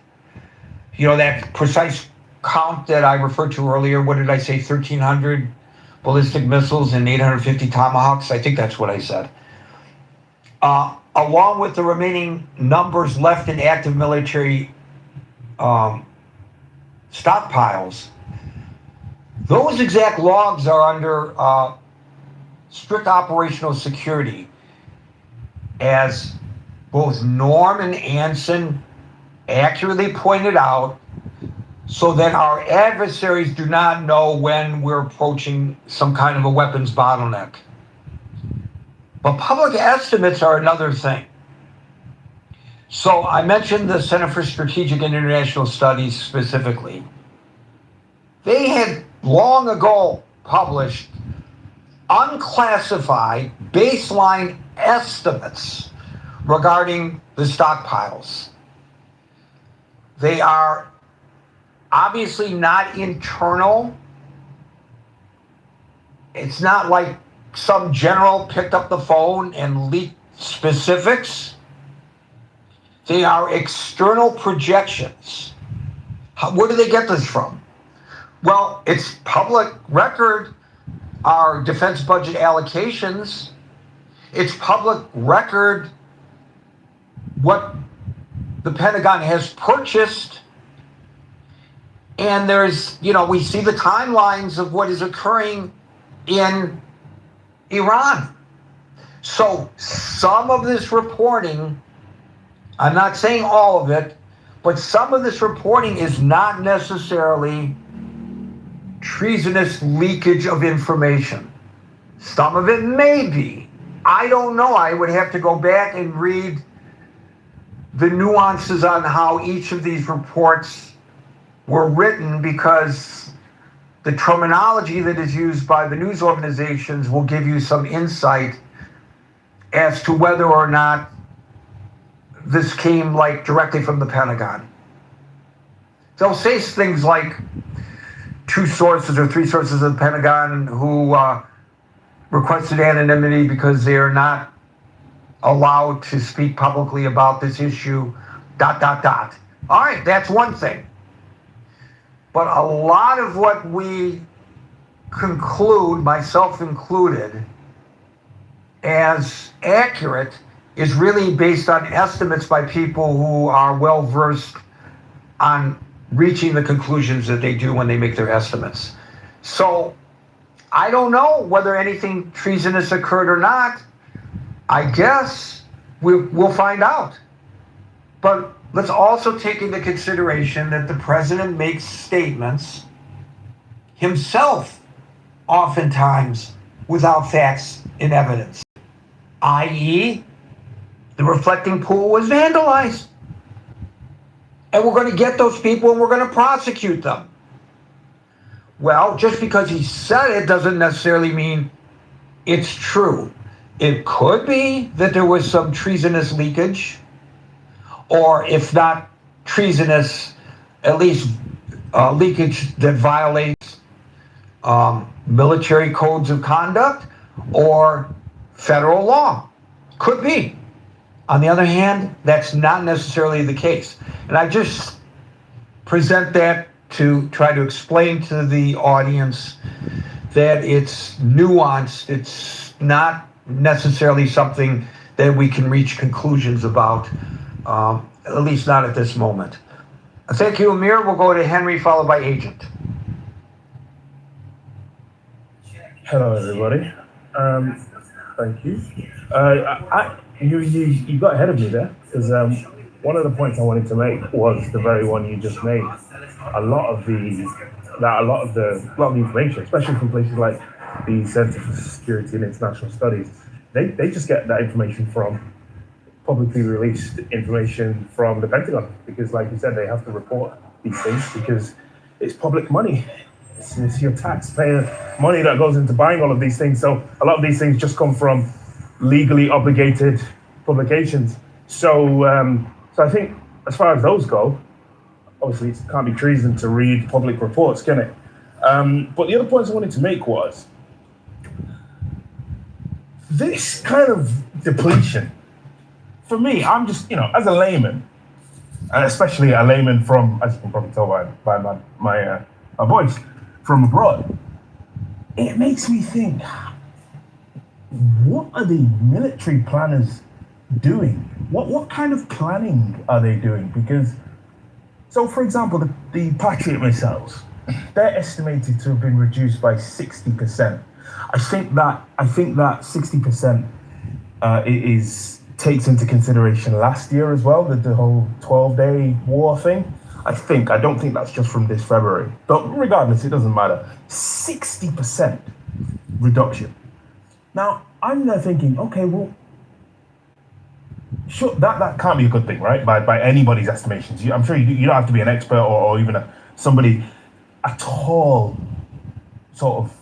that precise count that I referred to earlier, what did I say, 1,300 ballistic missiles and 850 Tomahawks? I think that's what I said. Along with the remaining numbers left in active military stockpiles, those exact logs are under strict operational security, as both Norm and Anson accurately pointed out, so that our adversaries do not know when we're approaching some kind of a weapons bottleneck. But public estimates are another thing. So I mentioned the Center for Strategic and International Studies specifically. They had long ago published unclassified baseline estimates regarding the stockpiles. They are obviously not internal. It's not like some general picked up the phone and leaked specifics. They are external projections. Where do they get this from? Well, it's public record, our defense budget allocations. It's public record what the Pentagon has purchased. And there's, we see the timelines of what is occurring in Iran. So some of this reporting, I'm not saying all of it, but some of this reporting is not necessarily treasonous leakage of information. Some of it may be. I don't know. I would have to go back and read the nuances on how each of these reports were written, because the terminology that is used by the news organizations will give you some insight as to whether or not this came directly from the Pentagon. They'll say things like 2 sources or 3 sources of the Pentagon who requested anonymity because they are not allowed to speak publicly about this issue, ... All right, that's one thing. But a lot of what we conclude, myself included, as accurate is really based on estimates by people who are well versed on reaching the conclusions that they do when they make their estimates. So I don't know whether anything treasonous occurred or not. I guess we'll find out. But let's also take into consideration that the president makes statements himself, oftentimes without facts and evidence, i.e., the reflecting pool was vandalized. And we're going to get those people and we're going to prosecute them. Well, just because he said it doesn't necessarily mean it's true. It could be that there was some treasonous leakage, or if not treasonous, at least leakage that violates military codes of conduct or federal law. Could be. On the other hand, that's not necessarily the case. And I just present that to try to explain to the audience that it's nuanced. It's not necessarily something that we can reach conclusions about, at least not at this moment. Thank you, Amir. We'll go to Henry, followed by Agent. Hello, everybody. Thank you. You got ahead of me there, because one of the points I wanted to make was the very one you just made. A lot of the information, especially from places like the Center for Security and International Studies, they just get that information from publicly released information from the Pentagon, because, like you said, they have to report these things because it's public money. It's your taxpayer money that goes into buying all of these things. So a lot of these things just come from legally obligated publications. So I think as far as those go, obviously it can't be treason to read public reports, can it? But the other points I wanted to make was this kind of depletion. For me, I'm just, as a layman, and especially a layman from, as you can probably tell by my voice, from abroad, it makes me think, what are the military planners doing? What kind of planning are they doing? Because, so for example, the Patriot missiles, they're estimated to have been reduced by 60%. I think that 60% takes into consideration last year as well, the whole 12-day war thing. I don't think that's just from this February. But regardless, it doesn't matter. 60% reduction. Now, I'm there thinking, okay, well, sure, that can't be a good thing, right? By anybody's estimations. I'm sure you don't have to be an expert or even somebody at all sort of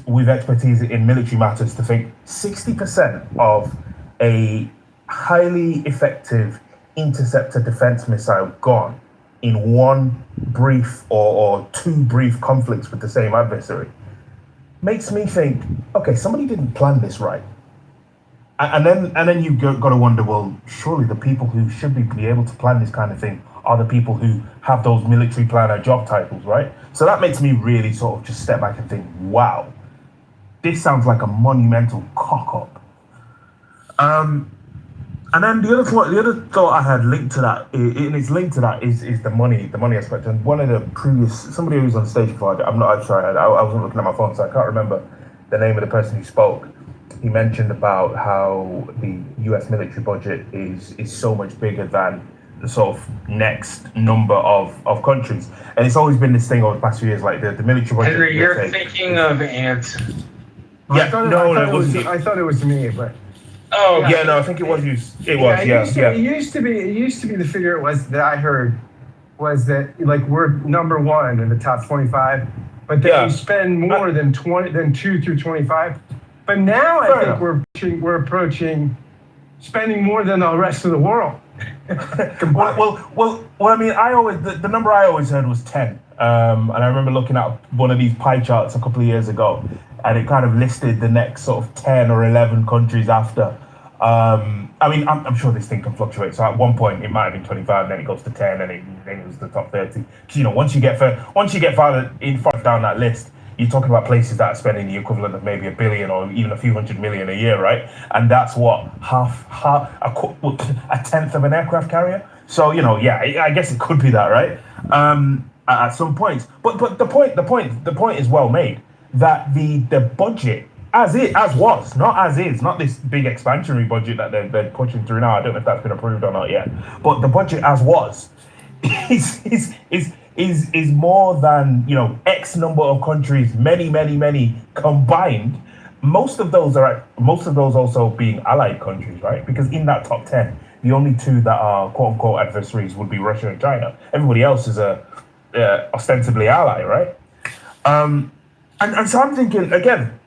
with expertise in military matters to think 60% of a highly effective interceptor defense missile gone in one brief or two brief conflicts with the same adversary makes me think, okay, somebody didn't plan this right. And then you've got to wonder, well, surely the people who should be able to plan this kind of thing are the people who have those military planner job titles, right? So that makes me really sort of just step back and think, wow, this sounds like a monumental cock-up. And then the other thought I had linked to that, and it's linked to that, is the money aspect. And one of the somebody who was on stage before, I'm not sure, I wasn't looking at my phone, so I can't remember the name of the person who spoke. He mentioned about how the US military budget is so much bigger than the sort of next number of countries. And it's always been this thing over the past few years, like the military budget. Henry, you're thinking of Anson. Yeah, I thought it was me, but Oh, yeah, no, I think it was you. It was, yeah. It used to be the figure that I heard was that like we're number one in the top 25, but then we spend more than 2 through 25. But now I think we're approaching spending more than the rest of the world. well, I mean, the number I always heard was 10. And I remember looking at one of these pie charts a couple of years ago, and it kind of listed the next sort of 10 or 11 countries after. I mean, I'm sure this thing can fluctuate. So at one point it might have been 25, then it goes to 10, and then it was the top 30. Because you know, once you get farther down that list, you're talking about places that are spending the equivalent of maybe $1 billion or even a few hundred million a year, right? And that's what a tenth of an aircraft carrier. So you know, yeah, I guess it could be that, right? At some points, but the point is well made that the budget not this big expansionary budget that they're pushing through now. I don't know if that's been approved or not yet, but the budget as was is more than, you know, X number of countries, many combined. Most of those also being allied countries, right? Because in that top 10, the only two that are quote unquote adversaries would be Russia and China. Everybody else is ostensibly ally, right? And so I'm thinking again,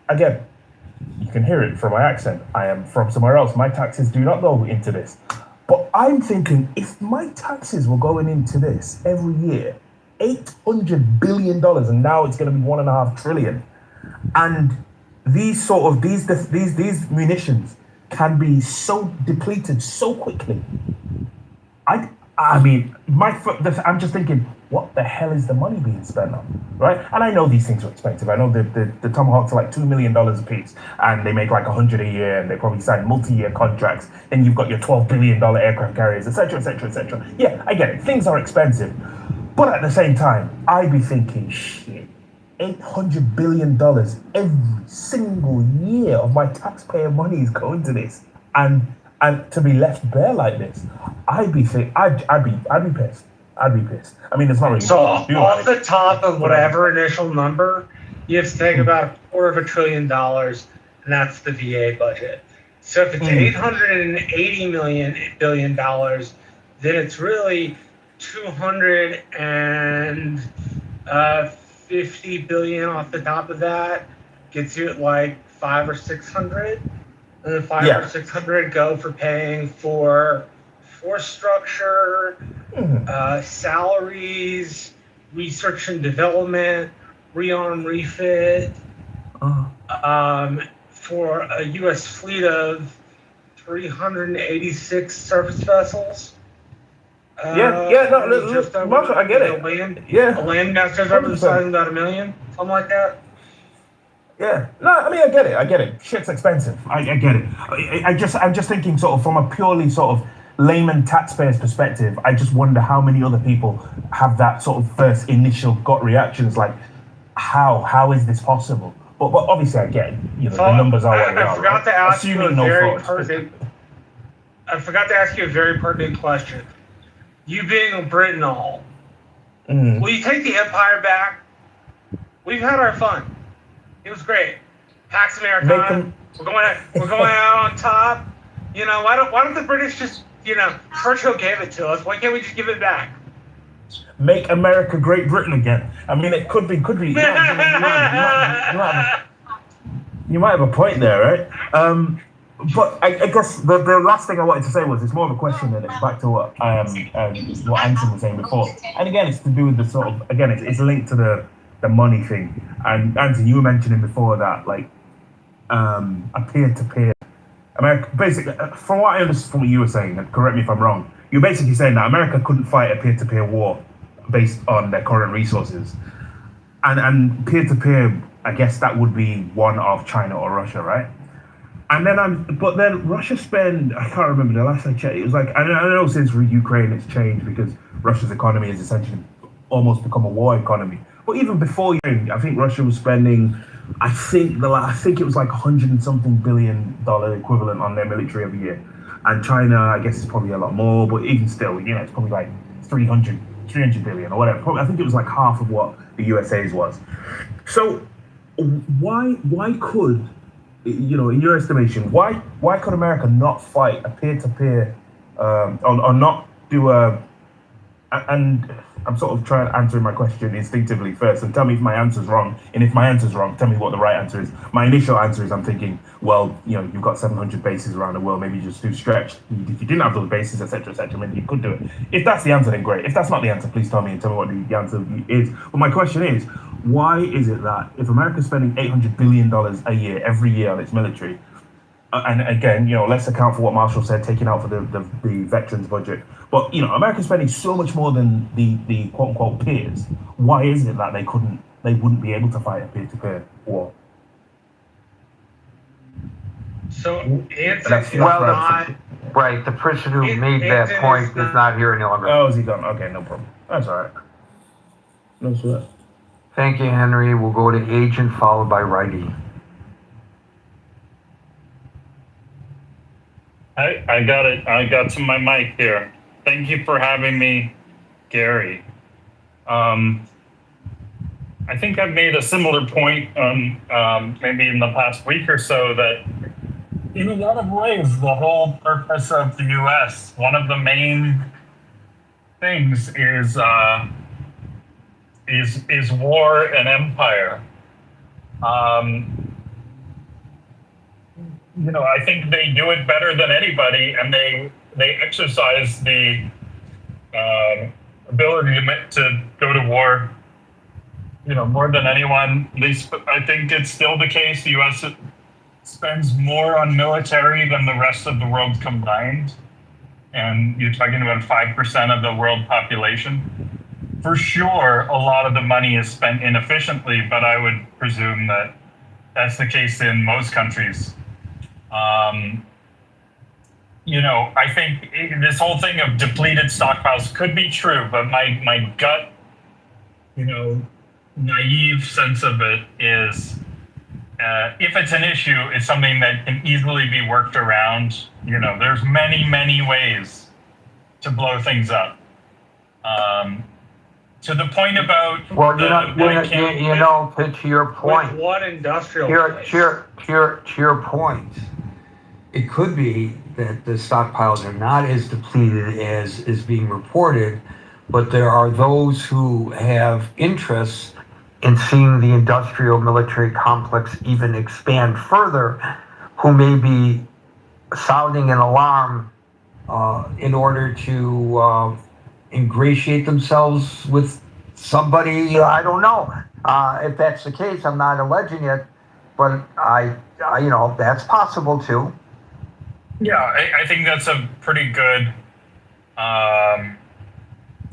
you can hear it from my accent. I am from somewhere else. My taxes do not go into this. But I'm thinking, if my taxes were going into this every year, $800 billion, and now it's going to be $1.5 trillion, and these munitions can be so depleted so quickly. I mean, I'm just thinking, what the hell is the money being spent on, right? And I know these things are expensive. I know the Tomahawks are like $2 million a piece, and they make like 100 a year, and they probably sign multi-year contracts. Then you've got your $12 billion aircraft carriers, etc., etc., etc. Yeah, I get it. Things are expensive, but at the same time, I'd be thinking, shit, $800 billion every single year of my taxpayer money is going to this, and to be left bare like this, I'd be pissed. I'd be pissed. I mean, it's not really. So off the top of whatever initial number, you have to think about $250 billion, and that's the VA budget. So if it's $880 billion, then it's really $250 billion off the top of that, gets you at like 500 or 600, and then 500 or 600 go for paying for force structure, salaries, research and development, rearm, refit, for a U.S. fleet of 386 surface vessels. Just over Marshall, I get it. a land master's over the size of about $1 million, something like that. Yeah, no, I mean, I get it. Shit's expensive. I get it. I'm just thinking sort of from a purely sort of layman taxpayer's perspective. I just wonder how many other people have that sort of first initial gut reactions, like, how is this possible? But obviously, I get it. You know, the numbers are what they are. I forgot right? to ask you a Assuming no very fraud. pertinent. I forgot to ask you a very pertinent question. You being a Britain all, will you take the empire back? We've had our fun. It was great. Pax Americana. We're going out on top. You know, why don't the British just, you know, Churchill gave it to us. Why can't we just give it back? Make America Great Britain again. I mean, it could be. You might have a point there, right? But I guess the last thing I wanted to say was it's more of a question, and it's back to what Anson was saying before. And again, it's to do with the sort of, again, it's linked to the money thing. And Anson, you were mentioning before that, like, a peer-to-peer. America, basically, from what I understood from what you were saying, and correct me if I'm wrong, you're basically saying that America couldn't fight a peer-to-peer war based on their current resources. And peer-to-peer, I guess that would be one of China or Russia, right? And then but then Russia spend, I can't remember, the last I checked, it was like, I know since Ukraine it's changed because Russia's economy has essentially almost become a war economy. But even before Ukraine, I think Russia was spending, I think it was like $100 and something billion equivalent on their military every year. And China, I guess, is probably a lot more, but even still, you know, it's probably like 300 billion or whatever. Probably, I think it was like half of what the USA's was. So why could, you know, in your estimation, why could America not fight a peer-to-peer, or not do and I'm sort of trying to answer my question instinctively first, and tell me if my answer's wrong. And if my answer's wrong, tell me what the right answer is. My initial answer is I'm thinking, well, you know, you've got 700 bases around the world, maybe you just do stretch. If you didn't have those bases, etc., maybe you could do it. If that's the answer, then great. If that's not the answer, please tell me and tell me what the answer is. But my question is, why is it that if America's spending $800 billion a year, every year on its military, and again, you know, let's account for what Marshall said, taking out for the veterans budget. But, you know, America's spending so much more than the quote unquote peers. Why is it that they wouldn't be able to fight a peer-to-peer war? So Right, the person who made that point is not here any longer. Oh, is he gone? Okay, no problem. That's all right. No sweat. Thank you, Henry. We'll go to Agent followed by Righty. I got it. I got to my mic here. Thank you for having me, Gary. I think I've made a similar point maybe in the past week or so that in a lot of ways, the whole purpose of the U.S., one of the main things is war and empire. You know, I think they do it better than anybody, and they exercise the ability to go to war, you know, more than anyone. I think it's still the case. The U.S. spends more on military than the rest of the world combined, and you're talking about 5% of the world population. For sure, a lot of the money is spent inefficiently, but I would presume that that's the case in most countries. You know, I think this whole thing of depleted stockpiles could be true, but my gut, you know, naive sense of it is if it's an issue, it's something that can easily be worked around. You know, there's many ways to blow things up. To the point about to your point. With what industrial? To your point, it could be that the stockpiles are not as depleted as is being reported, but there are those who have interests in seeing the industrial military complex even expand further, who may be sounding an alarm in order to ingratiate themselves with somebody. I don't know if that's the case. I'm not alleging it, but I you know, that's possible too. Yeah, I think that's a pretty good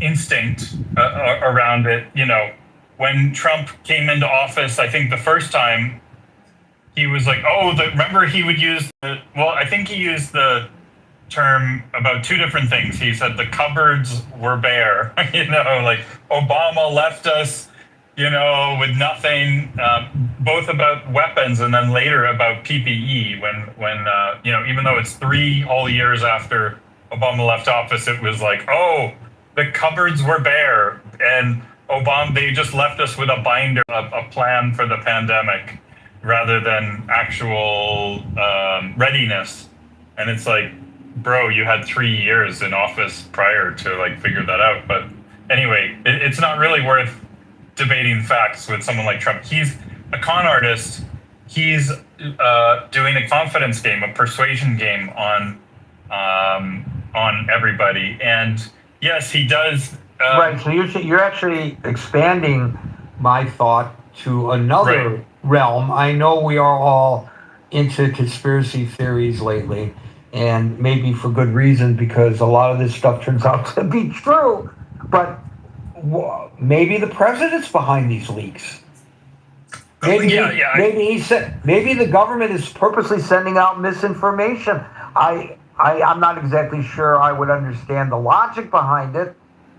instinct around it. You know, when Trump came into office, I think the first time he was like, oh, remember he would use I think he used the term about two different things. He said the cupboards were bare, you know, like Obama left us, you know, with nothing, both about weapons and then later about PPE when you know, even though it's 3 whole years after Obama left office, it was like, oh, the cupboards were bare and they just left us with a binder, a plan for the pandemic rather than actual readiness. And it's like, bro, you had 3 years in office prior to like figure that out. But anyway, it's not really worth debating facts with someone like Trump. He's a con artist. He's doing a confidence game, a persuasion game on everybody. And yes, he does. Right. So you're actually expanding my thought to another realm. I know we are all into conspiracy theories lately, and maybe for good reason, because a lot of this stuff turns out to be true. But maybe the president's behind these leaks. Maybe maybe the government is purposely sending out misinformation. I'm not exactly sure I would understand the logic behind it,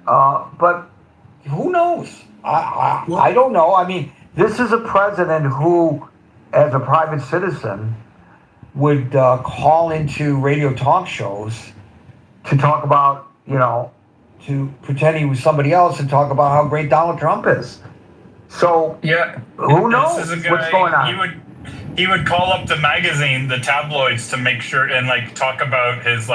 but who knows? I don't know. I mean, this is a president who, as a private citizen, would call into radio talk shows to talk about, you know, to pretend he was somebody else and talk about how great Donald Trump is. So yeah, who knows what's going on? He would call up the magazine, the tabloids, to make sure and like talk about his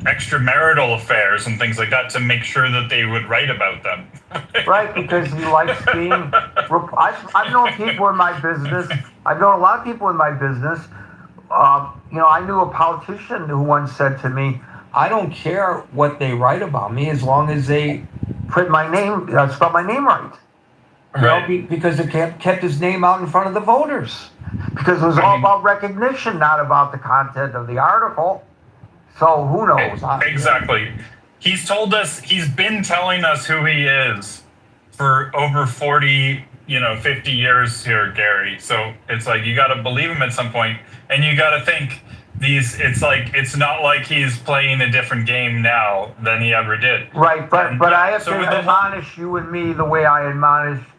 extramarital affairs and things like that to make sure that they would write about them. Right, because he likes being. I've known people in my business. I've known a lot of people in my business. You know, I knew a politician who once said to me, "I don't care what they write about me as long as they print my name, spell my name right." Right. You know, because it kept his name out in front of the voters. Because it was all about recognition, not about the content of the article. So who knows? Exactly. He's been telling us who he is for over 40, 50 years here, Gary. So it's like, you got to believe him at some point, and you got to think it's not like he's playing a different game now than he ever did. Right. But I have to admonish you and me the way I admonished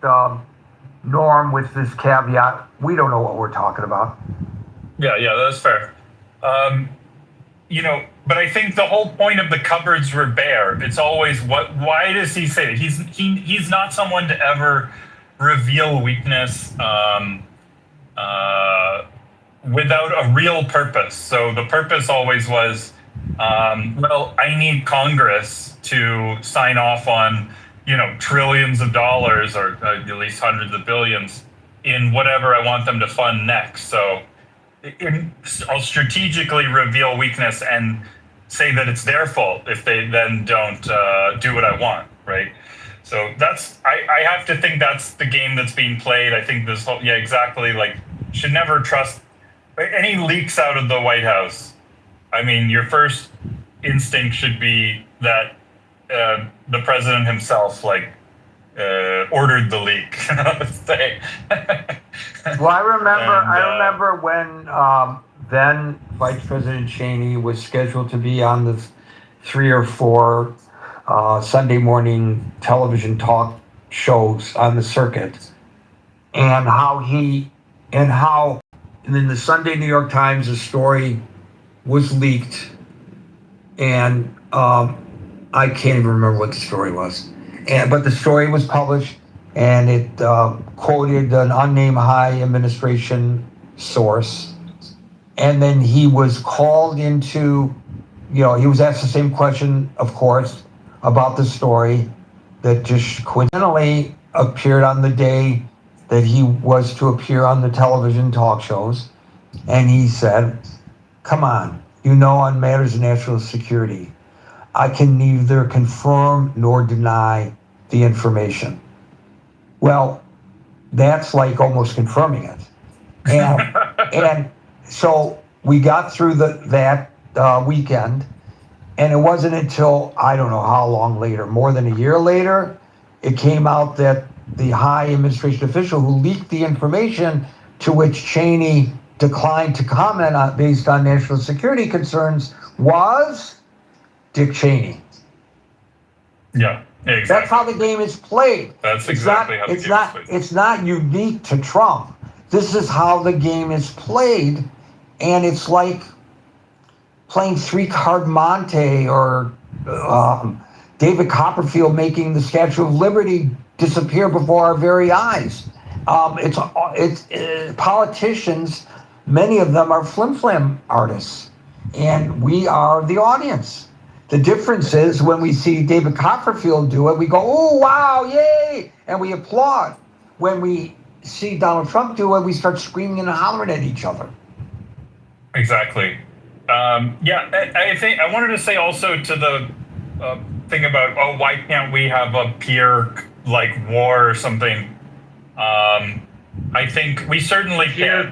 Norm with this caveat. We don't know what we're talking about. Yeah, that's fair. But I think the whole point of the cupboards were bare. It's always why does he say that? He's not someone to ever reveal weakness without a real purpose. So the purpose always was, I need Congress to sign off on, trillions of dollars or at least hundreds of billions in whatever I want them to fund next. So I'll strategically reveal weakness and say that it's their fault if they then don't do what I want, right? So I have to think that's the game that's being played. I think this whole, exactly, like, should never trust any leaks out of the White House. I mean, your first instinct should be that the president himself, ordered the leak. Well, I remember when then Vice President Cheney was scheduled to be on the 3 or 4 Sunday morning television talk shows on the circuit, and in the Sunday New York Times, the story was leaked, and I can't even remember what the story was. But the story was published, and it quoted an unnamed high administration source. And then he was called into, he was asked the same question, of course, about the story that just coincidentally appeared on the day that he was to appear on the television talk shows. And he said, "Come on, on matters of national security, I can neither confirm nor deny the information." Well, that's like almost confirming it. And so we got through that weekend, And it wasn't until, I don't know how long later, more than a year later, it came out that the high administration official who leaked the information, to which Cheney declined to comment on based on national security concerns, was Dick Cheney. Yeah, exactly. That's how the game is played. That's exactly how the game is played. It's not unique to Trump. This is how the game is played, and it's like playing three-card Monte or David Copperfield making the Statue of Liberty disappear before our very eyes. Politicians, many of them are flim-flam artists, and we are the audience. The difference is when we see David Copperfield do it, we go, oh, wow, yay, and we applaud. When we see Donald Trump do it, we start screaming and hollering at each other. Exactly. I think I wanted to say also to the thing about, oh, why can't we have a peer like war or something? I think we certainly can.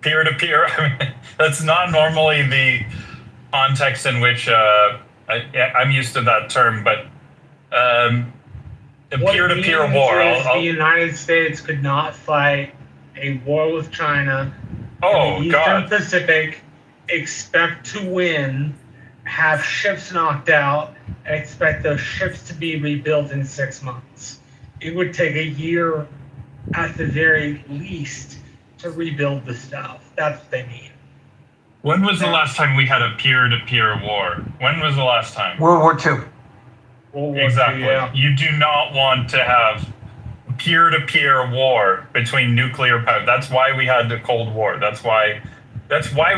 Peer to peer. I mean, that's not normally the context in which I'm used to that term, but a peer to peer war. The United States could not fight a war with China. Oh, in the Eastern Pacific, expect to win, have ships knocked out, and expect those ships to be rebuilt in 6 months. It would take a year at the very least to rebuild the stuff. That's what they mean. When was the last time we had a peer-to-peer war? When was the last time? World War II. Exactly. Yeah. You do not want to have peer-to-peer war between nuclear power. That's why we had the Cold War. That's why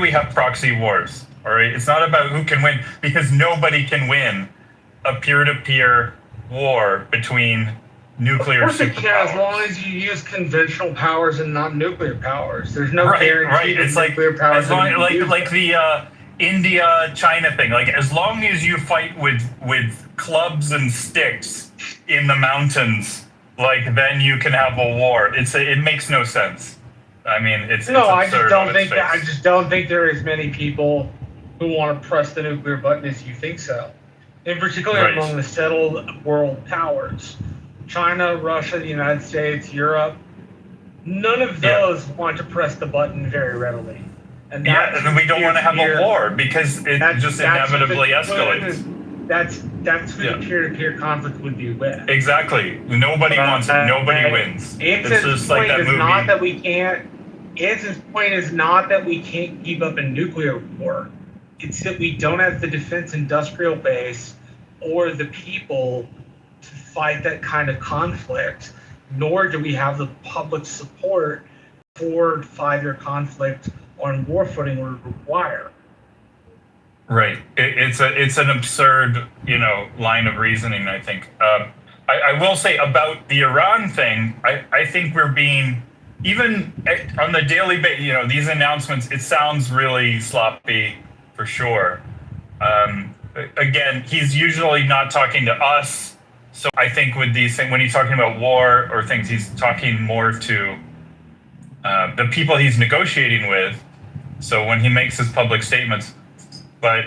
we have proxy wars. All right. It's not about who can win, because nobody can win a peer-to-peer war between nuclear superpowers. Of course it can, as long as you use conventional powers and not nuclear powers. There's no guarantee it's that nuclear powers. Like the India-China thing. Like, as long as you fight with clubs and sticks in the mountains, like, then you can have a war. It makes no sense. I mean, it's absurd. I just don't think there are as many people who want to press the nuclear button as you think so. In particular, among the settled world powers, China, Russia, the United States, Europe, none of those want to press the button very readily. And then we don't want to have a war because it just inevitably escalates. That's who the peer-to-peer conflict would be with. Exactly. Nobody wants it. Nobody wins. It's just like that movie. Anson's point is not that we can't keep up a nuclear war. It's that we don't have the defense industrial base or the people to fight that kind of conflict, nor do we have the public support for 5-year conflict on war footing would require. Right. It's an absurd, line of reasoning, I think. I will say about the Iran thing, I think we're being, even on the daily basis, these announcements, it sounds really sloppy for sure. Again, he's usually not talking to us. So I think with these things, when he's talking about war or things, he's talking more to the people he's negotiating with. So when he makes his public statements, but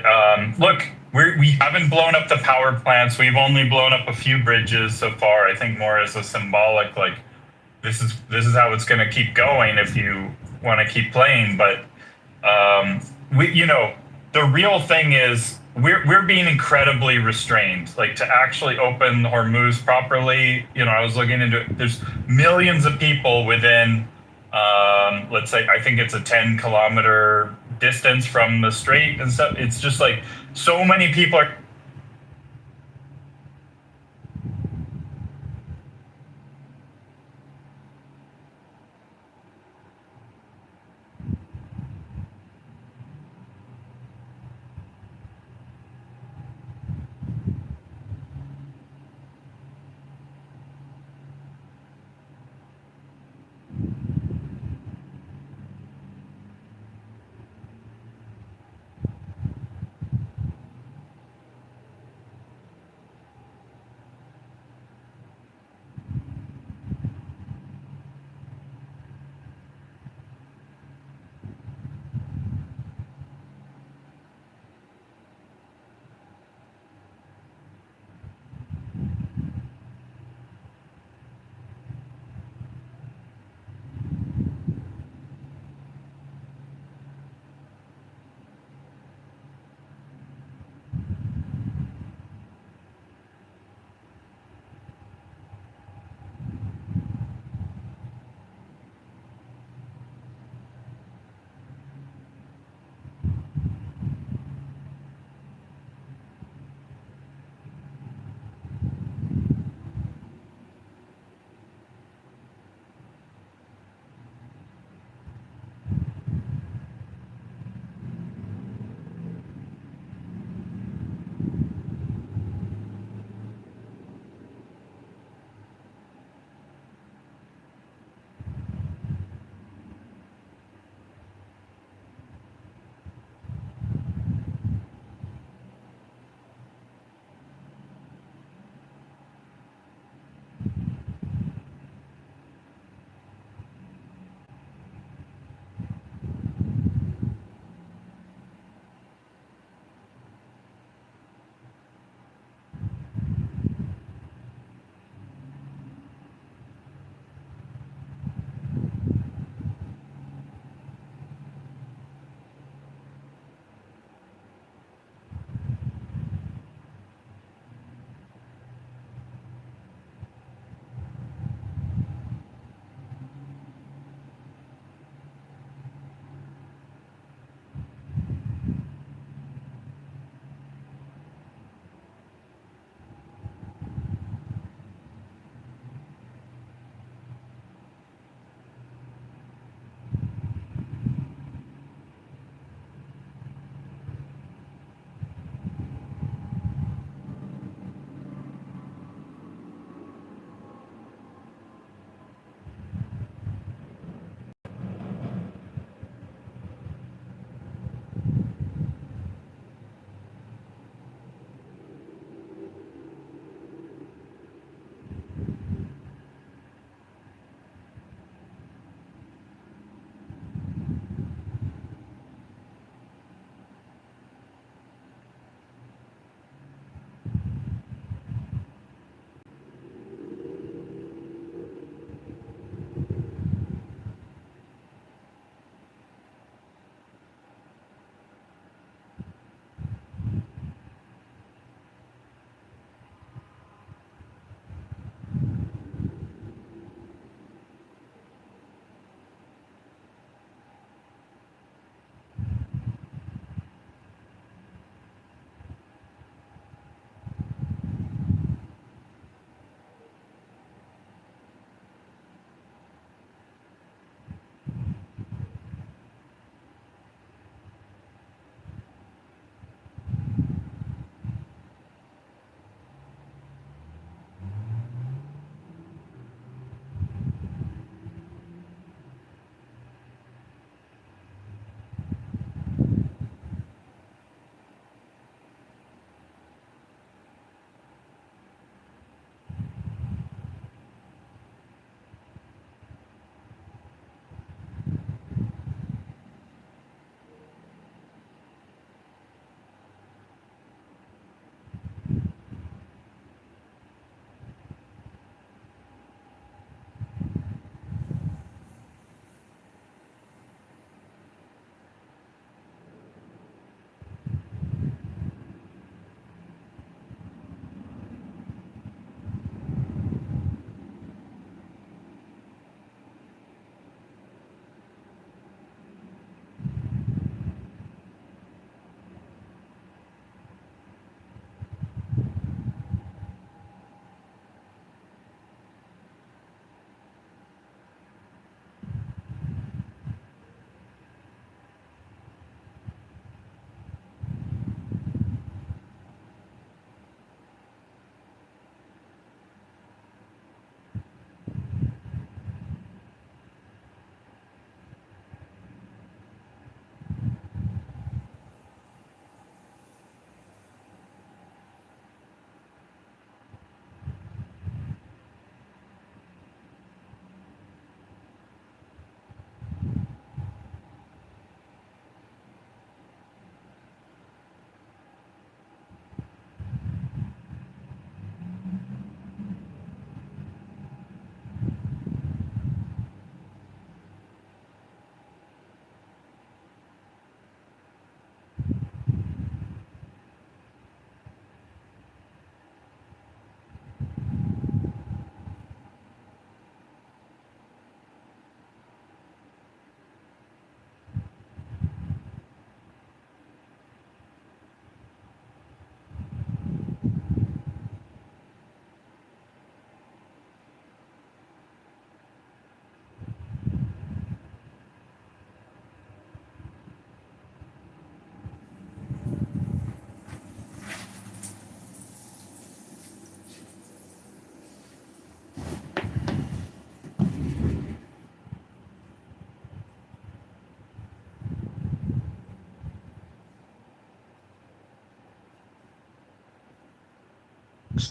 look, we haven't blown up the power plants. We've only blown up a few bridges so far. I think more as a symbolic, like this is how it's going to keep going if you want to keep playing. But the real thing is we're being incredibly restrained. Like, to actually open Hormuz properly, I was looking into it. There's millions of people within, let's say, I think it's a 10-kilometer distance from the strait and stuff. It's just like so many people are.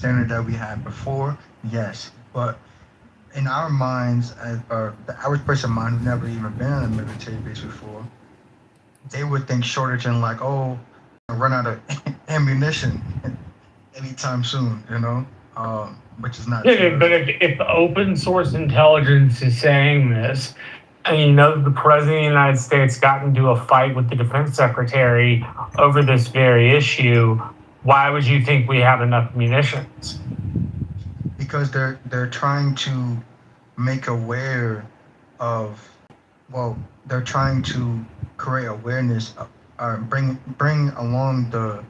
standard that we had before, yes. But in our minds, or the average person mind who's never even been on a military base before, they would think shortage and like, oh, run out of ammunition anytime soon, which is not true. But if open source intelligence is saying this, and the President of the United States got into a fight with the Defense Secretary over this very issue, why would you think we have enough munitions? Because they're trying to make aware of, they're trying to create awareness, bring along the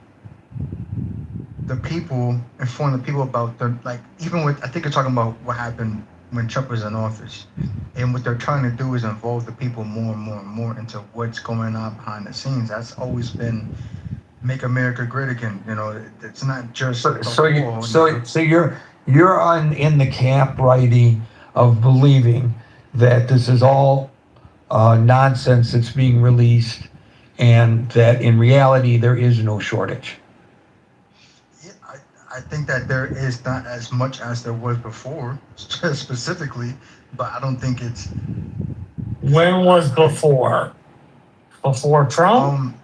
people, inform the people about even with, I think you're talking about what happened when Trump was in office. And what they're trying to do is involve the people more and more and more into what's going on behind the scenes. That's always been make America great again. It's not just So you're in the camp, righty, of believing that this is all nonsense that's being released, and that in reality there is no shortage. I think that there is not as much as there was before, specifically, but I don't think it's. When was before? Before Trump?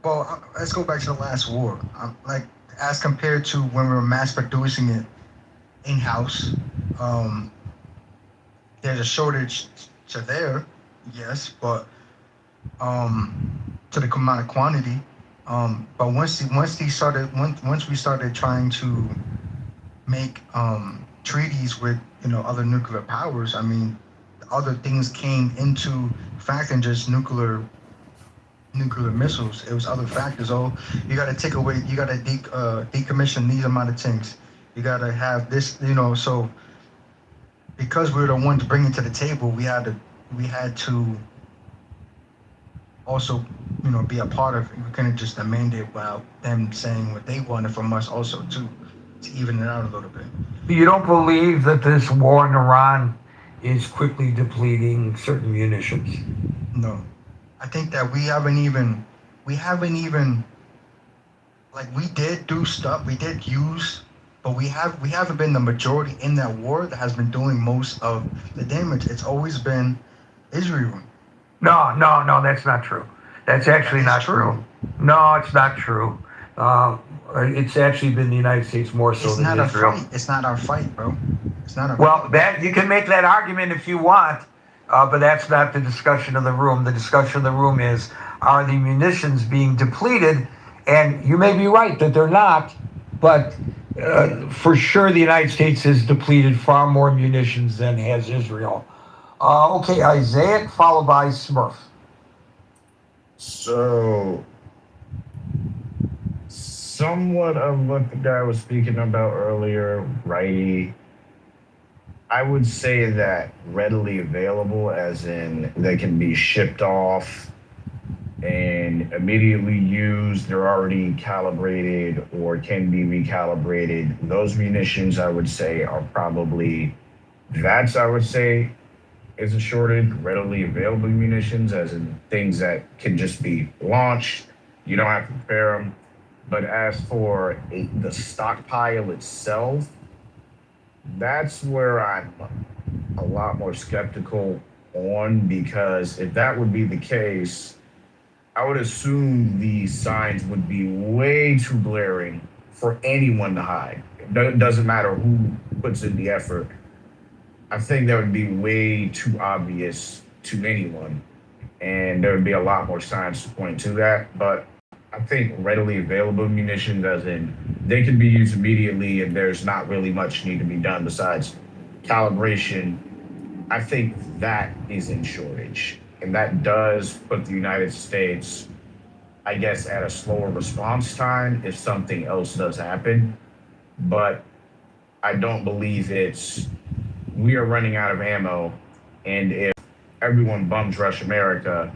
Well, let's go back to the last war. As compared to when we were mass producing it in-house, there's a shortage to there, yes, but to the amount of quantity. But once we started trying to make treaties with other nuclear powers, I mean, other things came into fact than just nuclear missiles. It was other factors. Oh, you got to take away, you got to decommission these amount of tanks. You got to have this, so because we were the ones bringing to the table, we had to also, be a part of it. We couldn't just demand it without them saying what they wanted from us also too, to even it out a little bit. You don't believe that this war in Iran is quickly depleting certain munitions? No. I think that we haven't even, we did do stuff, we did use, but we haven't been the majority in that war that has been doing most of the damage. It's always been Israel. No, that's not true. That's actually not true. No, it's not true. It's actually been the United States more so than Israel. It's not our fight, bro. It's not our fight. That you can make that argument if you want, but that's not the discussion of the room. The discussion of the room is, are the munitions being depleted? And you may be right that they're not, but for sure the United States has depleted far more munitions than has Israel. Okay, Isaiah, followed by Smurf. So, somewhat of what the guy was speaking about earlier, righty. I would say that readily available, as in they can be shipped off and immediately used, they're already calibrated or can be recalibrated. Those munitions, I would say, are probably, I would say, is a shortage. Readily available munitions, as in things that can just be launched. You don't have to prepare them. But as for the stockpile itself, that's where I'm a lot more skeptical on, because if that would be the case, I would assume the signs would be way too glaring for anyone to hide. It doesn't matter who puts in the effort. I think that would be way too obvious to anyone, and there would be a lot more signs to point to that. But I think readily available munitions, as in they can be used immediately and there's not really much need to be done besides calibration, I think that is in shortage. And that does put the United States, I guess, at a slower response time if something else does happen. But I don't believe we are running out of ammo, and if everyone bums rush America,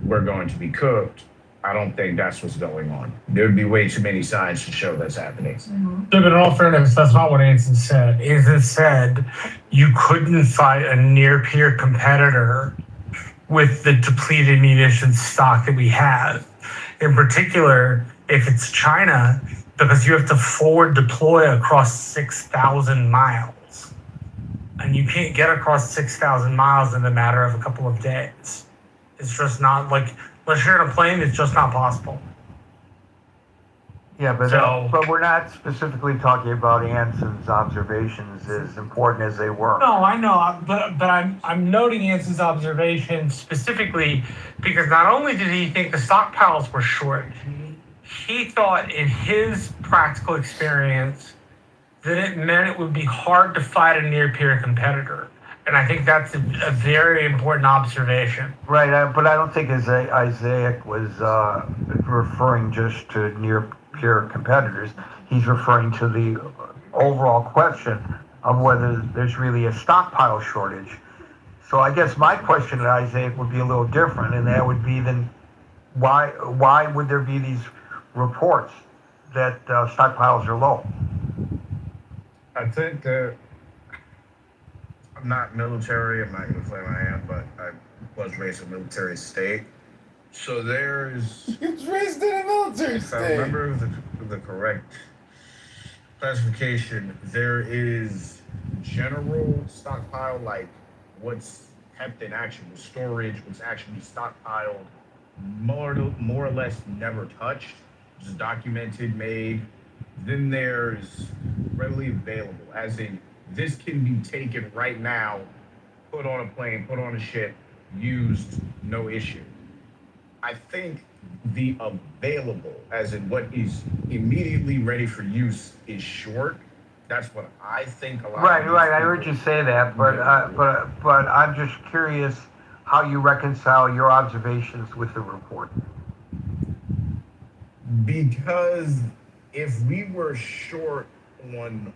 we're going to be cooked. I don't think that's what's going on. There'd be way too many signs to show that's happening. But in all fairness, that's not what Anson said. Anson said you couldn't fight a near-peer competitor with the depleted munitions stock that we have. In particular, if it's China, because you have to forward deploy across 6,000 miles. And you can't get across 6,000 miles in a matter of a couple of days. It's just not like, unless you're in a plane, it's just not possible. Yeah, but So- but we're not specifically talking about Anson's observations, as important as they were. No, I know, but I'm noting Anson's observation specifically because not only did he think the stockpiles were short, he thought in his practical experience that it meant it would be hard to fight a near-peer competitor. And I think that's a very important observation. Right, but I don't think Isaac was referring just to near-peer competitors. He's referring to the overall question of whether there's really a stockpile shortage. So I guess my question to Isaac would be a little different, and that would be then why would there be these reports that stockpiles are low? I think that I'm not military. I'm not going to claim I am, but I was raised in a military state. So there's. He was raised in a military If I state. remember the correct classification, there is general stockpile, like what's kept in actual storage, what's actually stockpiled, more or less never touched, just documented, made. Then there's readily available, as in this can be taken right now, put on a plane, put on a ship, used, no issue. I think the available, as in what is immediately ready for use, is short. That's what I think a lot. Right. of I heard you say that, but I'm just curious how you reconcile your observations with the report. Because if we were short on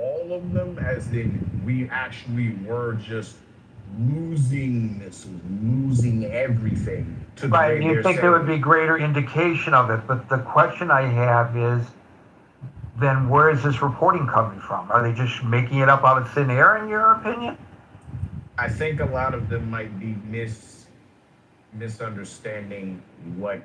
all of them, as in we actually were just losing missiles, losing everything to the Right, way you they're think there would selling be greater indication of it, but the question I have is, then where is this reporting coming from? Are they just making it up out of thin air, in your opinion? I think a lot of them might be misunderstanding what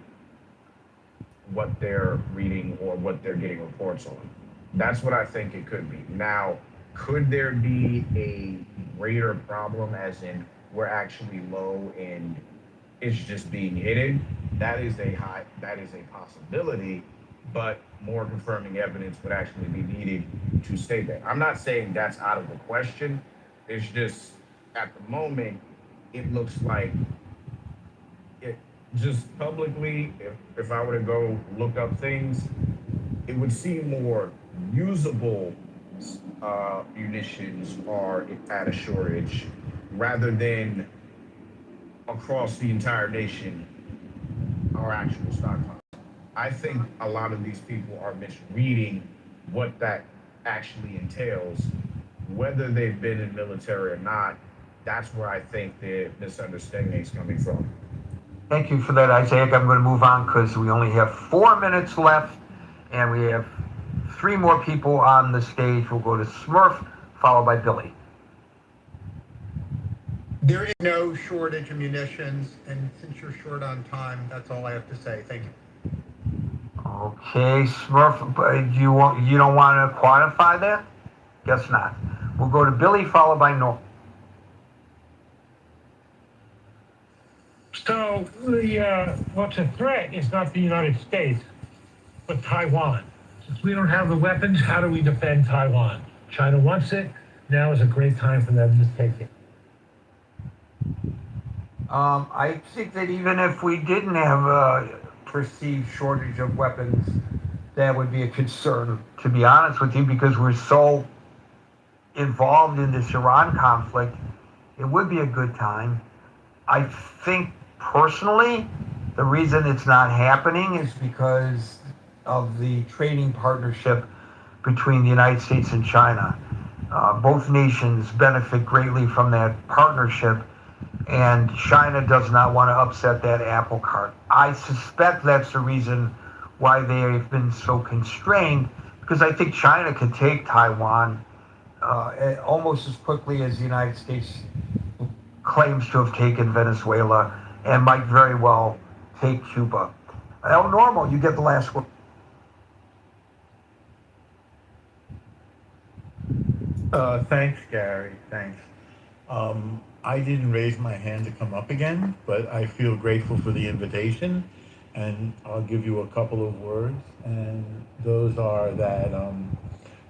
they're reading or what they're getting reports on. That's what I think it could be. Now, could there be a greater problem, as in we're actually low and it's just being hidden? That is a possibility, but more confirming evidence would actually be needed to state that. I'm not saying that's out of the question. It's just at the moment, it looks like it just publicly, if I were to go look up things, it would seem more usable munitions are at a shortage rather than across the entire nation our actual stockpiles. I think a lot of these people are misreading what that actually entails, whether they've been in military or not. That's where I think the misunderstanding is coming from. Thank you for that, Isaac. I'm going to move on because we only have 4 minutes left, and we have 3 more people on the stage. We'll go to Smurf, followed by Billy. There is no shortage of munitions, and since you're short on time, that's all I have to say. Thank you. Okay, Smurf, but you don't want to quantify that? Guess not. We'll go to Billy, followed by Norm. So what's a threat is not the United States, but Taiwan. Since we don't have the weapons, how do we defend Taiwan? China wants it. Now is a great time for them to take it. I think that even if we didn't have a perceived shortage of weapons, that would be a concern, to be honest with you, because we're so involved in this Iran conflict. It would be a good time. I think personally, the reason it's not happening is because of the trading partnership between the United States and China. Both nations benefit greatly from that partnership, and China does not want to upset that apple cart. I suspect that's the reason why they've been so constrained, because I think China could take Taiwan almost as quickly as the United States claims to have taken Venezuela, and might very well take Cuba. El Normo, you get the last word. Thanks, Gary. Thanks. I didn't raise my hand to come up again, but I feel grateful for the invitation, and I'll give you a couple of words. And those are that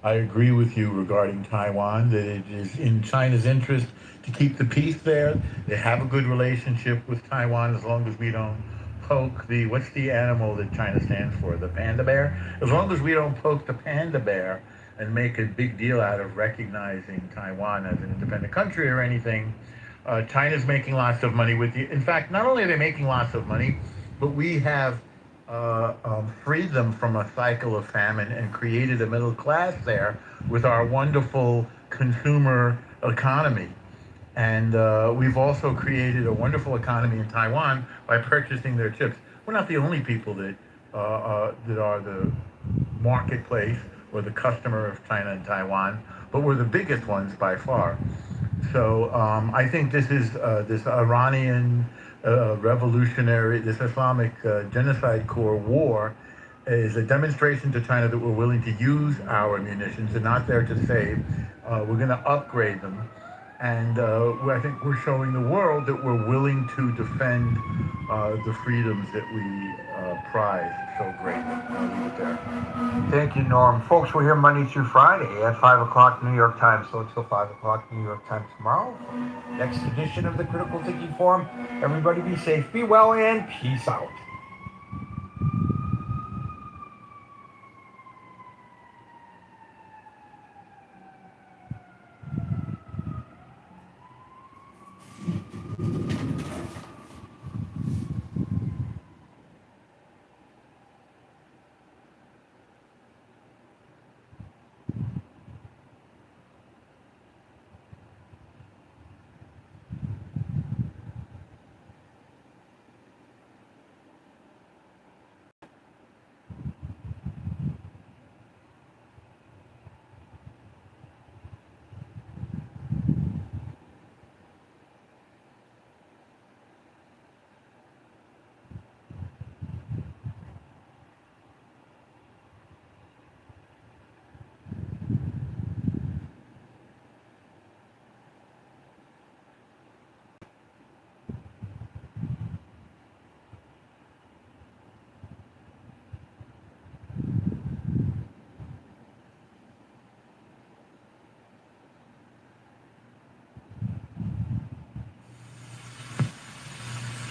I agree with you regarding Taiwan, that it is in China's interest to keep the peace there. They have a good relationship with Taiwan as long as we don't poke the, what's the animal that China stands for? The panda bear? As long as we don't poke the panda bear and make a big deal out of recognizing Taiwan as an independent country or anything, China's making lots of money with you. In fact, not only are they making lots of money, but we have freed them from a cycle of famine and created a middle class there with our wonderful consumer economy. And we've also created a wonderful economy in Taiwan by purchasing their chips. We're not the only people that are the marketplace or the customer of China and Taiwan, but we're the biggest ones by far. So I think this is this Iranian revolutionary, this Islamic genocide core war is a demonstration to China that we're willing to use our munitions. They're not there to save. We're going to upgrade them. And I think we're showing the world that we're willing to defend the freedoms that we prize so greatly. I'll leave it there. Thank you, Norm. Folks, we're here Monday through Friday at 5 o'clock New York time. So until 5 o'clock New York time tomorrow, next edition of the Critical Thinking Forum. Everybody be safe, be well, and peace out.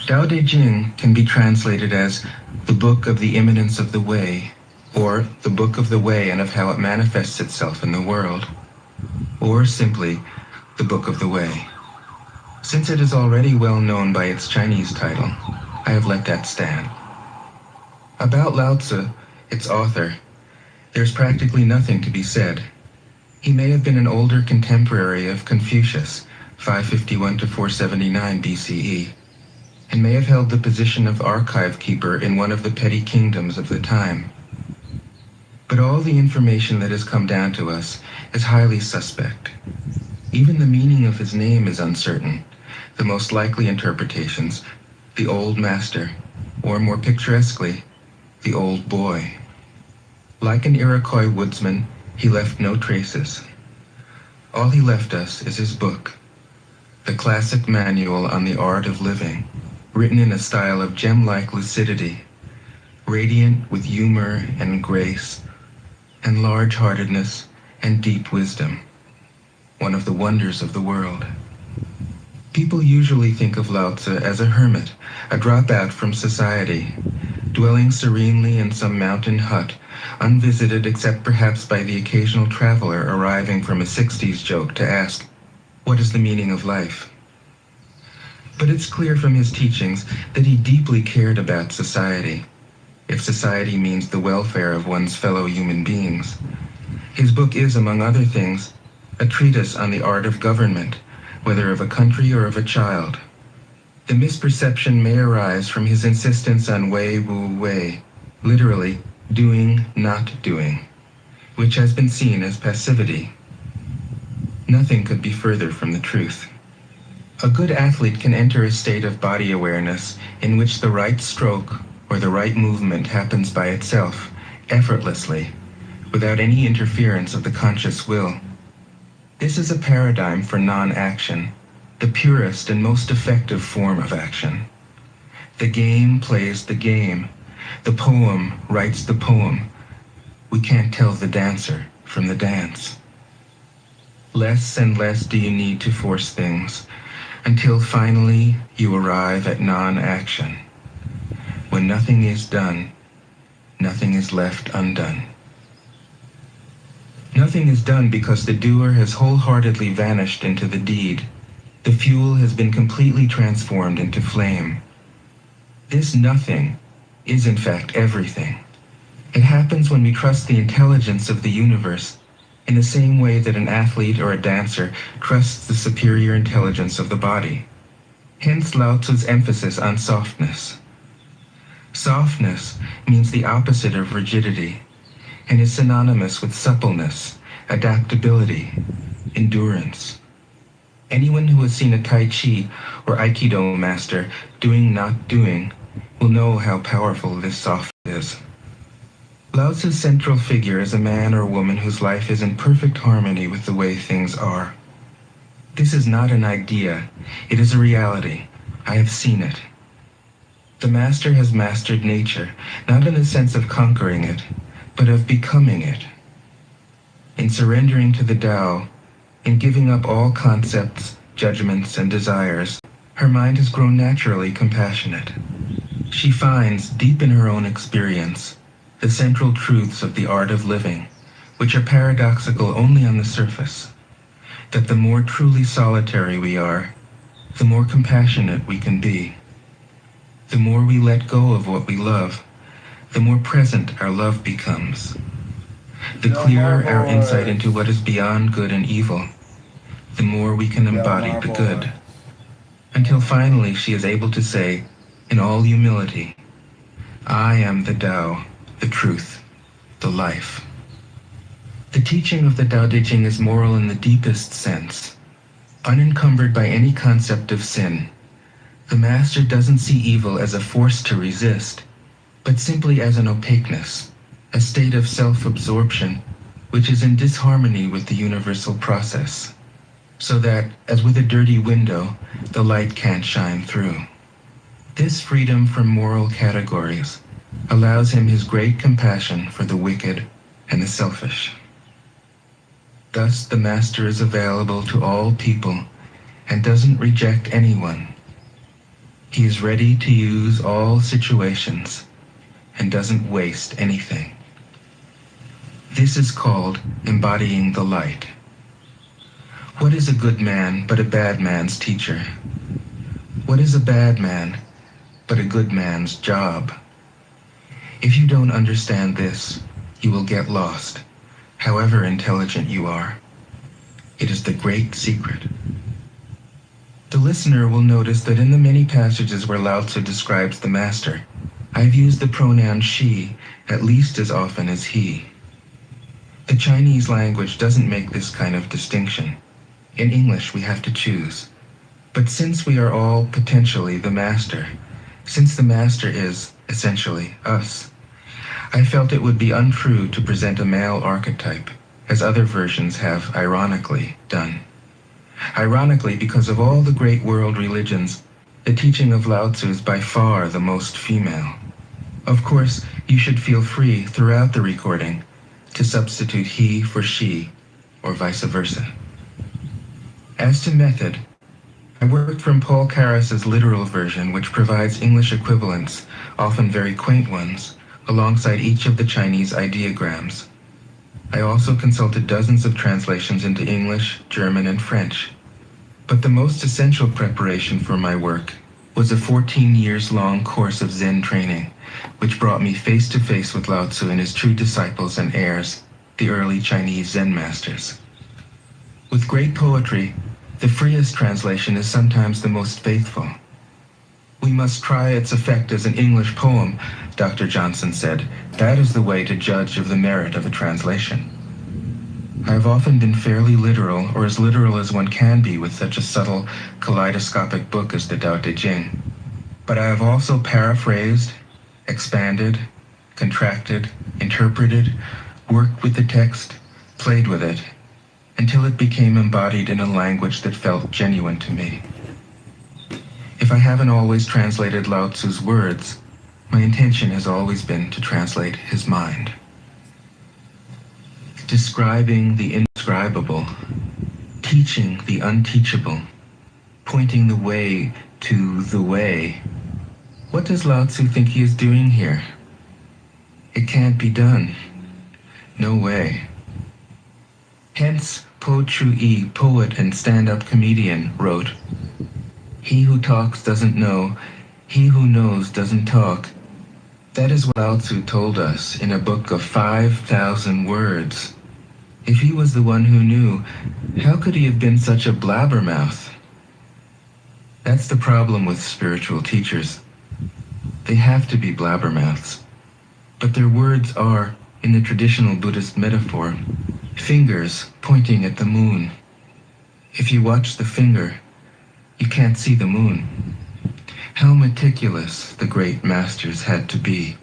Tao Te Ching can be translated as the Book of the Imminence of the Way, or the Book of the Way and of How It Manifests Itself in the World, or simply the Book of the Way. Since it is already well known by its Chinese title, I have let that stand. About Lao Tzu, its author, there's practically nothing to be said. He may have been an older contemporary of Confucius, 551 to 479 BCE, and may have held the position of archive keeper in one of the petty kingdoms of the time. But all the information that has come down to us is highly suspect. Even the meaning of his name is uncertain. The most likely interpretations, the old master, or more picturesquely, the old boy. Like an Iroquois woodsman, he left no traces. All he left us is his book, the classic manual on the art of living, written in a style of gem-like lucidity, radiant with humor and grace, and large-heartedness and deep wisdom, one of the wonders of the world. People usually think of Lao Tzu as a hermit, a dropout from society, dwelling serenely in some mountain hut, unvisited except perhaps by the occasional traveler arriving from a 60s joke to ask, "What is the meaning of life?" But it's clear from his teachings that he deeply cared about society, if society means the welfare of one's fellow human beings. His book is, among other things, a treatise on the art of government, whether of a country or of a child. The misperception may arise from his insistence on wei wu wei, literally doing, not doing, which has been seen as passivity. Nothing could be further from the truth. A good athlete can enter a state of body awareness in which the right stroke or the right movement happens by itself, effortlessly, without any interference of the conscious will. This is a paradigm for non-action, the purest and most effective form of action. The game plays the game. The poem writes the poem. We can't tell the dancer from the dance. Less and less do you need to force things until finally you arrive at non-action. When nothing is done, nothing is left undone. Nothing is done because the doer has wholeheartedly vanished into the deed. The fuel has been completely transformed into flame. This nothing is in fact everything. It happens when we trust the intelligence of the universe in the same way that an athlete or a dancer trusts the superior intelligence of the body. Hence Lao Tzu's emphasis on softness. Softness means the opposite of rigidity and is synonymous with suppleness, adaptability, endurance. Anyone who has seen a Tai Chi or Aikido master doing not doing will know how powerful this soft is. Lao Tzu's central figure is a man or woman whose life is in perfect harmony with the way things are. This is not an idea, it is a reality. I have seen it. The master has mastered nature, not in the sense of conquering it, but of becoming it. In surrendering to the Tao, in giving up all concepts, judgments, and desires, her mind has grown naturally compassionate. She finds, deep in her own experience, the central truths of the art of living, which are paradoxical only on the surface, that the more truly solitary we are, the more compassionate we can be. The more we let go of what we love, the more present our love becomes. The clearer our insight into what is beyond good and evil, the more we can embody the good. Until finally she is able to say, in all humility, I am the Tao, the truth, the life. The teaching of the Tao Te Ching is moral in the deepest sense, unencumbered by any concept of sin. The master doesn't see evil as a force to resist, but simply as an opaqueness, a state of self-absorption, which is in disharmony with the universal process, so that, as with a dirty window, the light can't shine through. This freedom from moral categories allows him his great compassion for the wicked and the selfish. Thus, the master is available to all people and doesn't reject anyone. He is ready to use all situations and doesn't waste anything. This is called embodying the light. What is a good man but a bad man's teacher? What is a bad man but a good man's job? If you don't understand this, you will get lost, however intelligent you are. It is the great secret. The listener will notice that in the many passages where Lao Tzu describes the master, I've used the pronoun she at least as often as he. The Chinese language doesn't make this kind of distinction. In English, we have to choose. But since we are all potentially the master, since the master is, essentially, us, I felt it would be untrue to present a male archetype, as other versions have ironically done. Ironically, because of all the great world religions, the teaching of Lao Tzu is by far the most female. Of course, you should feel free throughout the recording to substitute he for she, or vice versa. As to method, I worked from Paul Karas's literal version, which provides English equivalents, often very quaint ones, alongside each of the Chinese ideograms. I also consulted dozens of translations into English, German, and French. But the most essential preparation for my work was a 14 years long course of Zen training, which brought me face to face with Lao Tzu and his true disciples and heirs, the early Chinese Zen masters. With great poetry, the freest translation is sometimes the most faithful. We must try its effect as an English poem, Dr. Johnson said. That is the way to judge of the merit of a translation. I have often been fairly literal, or as literal as one can be with such a subtle, kaleidoscopic book as the Tao Te Ching. But I have also paraphrased, expanded, contracted, interpreted, worked with the text, played with it, until it became embodied in a language that felt genuine to me. If I haven't always translated Lao Tzu's words, my intention has always been to translate his mind. Describing the indescribable, teaching the unteachable, pointing the way to the way. What does Lao Tzu think he is doing here? It can't be done. No way. Hence, Po Chu-yi, poet and stand-up comedian, wrote, "He who talks doesn't know, he who knows doesn't talk." That is what Lao Tzu told us in a book of 5,000 words. If he was the one who knew, how could he have been such a blabbermouth? That's the problem with spiritual teachers. They have to be blabbermouths. But their words are, in the traditional Buddhist metaphor, fingers pointing at the moon. If you watch the finger, you can't see the moon. How meticulous the great masters had to be.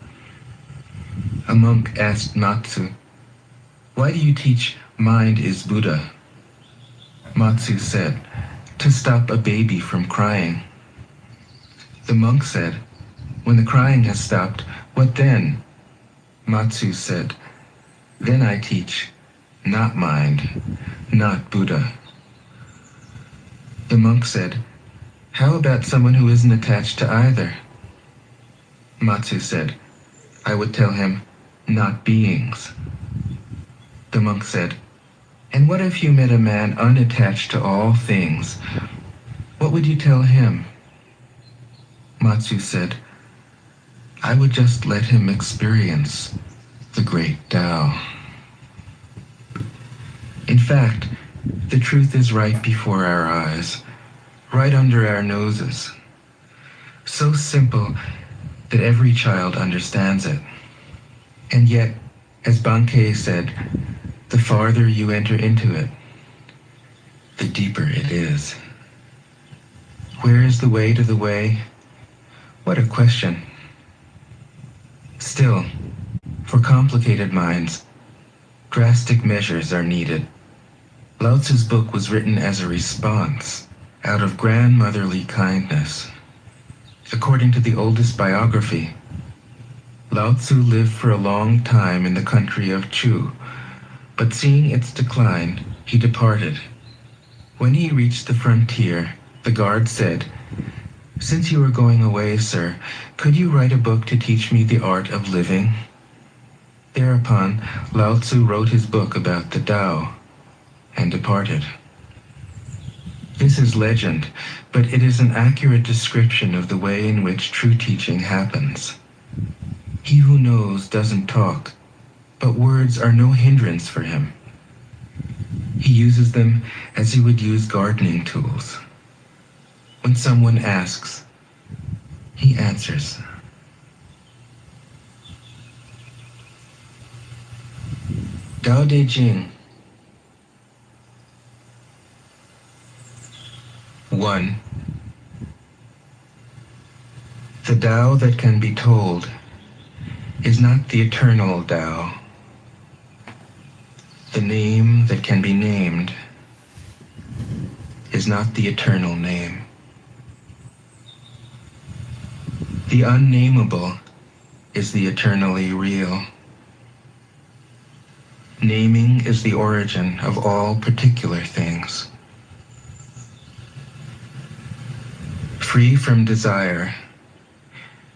A monk asked Matsu, "Why do you teach mind is Buddha?" Matsu said, "To stop a baby from crying." The monk said, "When the crying has stopped, what then?" Matsu said, "Then I teach, not mind, not Buddha." The monk said, "How about someone who isn't attached to either?" Matsu said, "I would tell him, not beings." The monk said, "And what if you met a man unattached to all things? What would you tell him?" Matsu said, "I would just let him experience the great Tao." In fact, the truth is right before our eyes, right under our noses. So simple that every child understands it. And yet, as Bankei said, the farther you enter into it, the deeper it is. Where is the way to the way? What a question. Still, for complicated minds, drastic measures are needed. Lao Tzu's book was written as a response, out of grandmotherly kindness. According to the oldest biography, Lao Tzu lived for a long time in the country of Chu, but seeing its decline, he departed. When he reached the frontier, the guard said, "Since you are going away, sir, could you write a book to teach me the art of living?" Thereupon, Lao Tzu wrote his book about the Tao and departed. This is legend, but it is an accurate description of the way in which true teaching happens. He who knows doesn't talk, but words are no hindrance for him. He uses them as he would use gardening tools. When someone asks, he answers. Dao De Jing. 1. The Tao that can be told is not the eternal Tao. The name that can be named is not the eternal name. The unnameable is the eternally real. Naming is the origin of all particular things. Free from desire,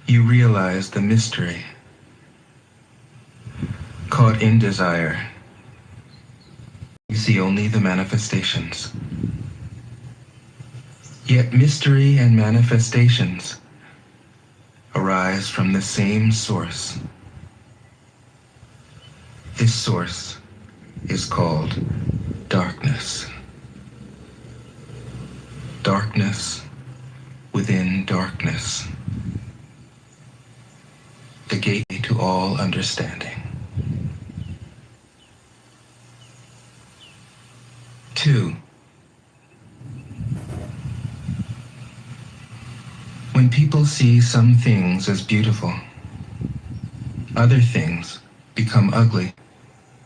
you realize the mystery. Caught in desire, you see only the manifestations. Yet mystery and manifestations arise from the same source. This source is called darkness. Darkness within darkness. The gateway to all understanding. 2. When people see some things as beautiful, other things become ugly.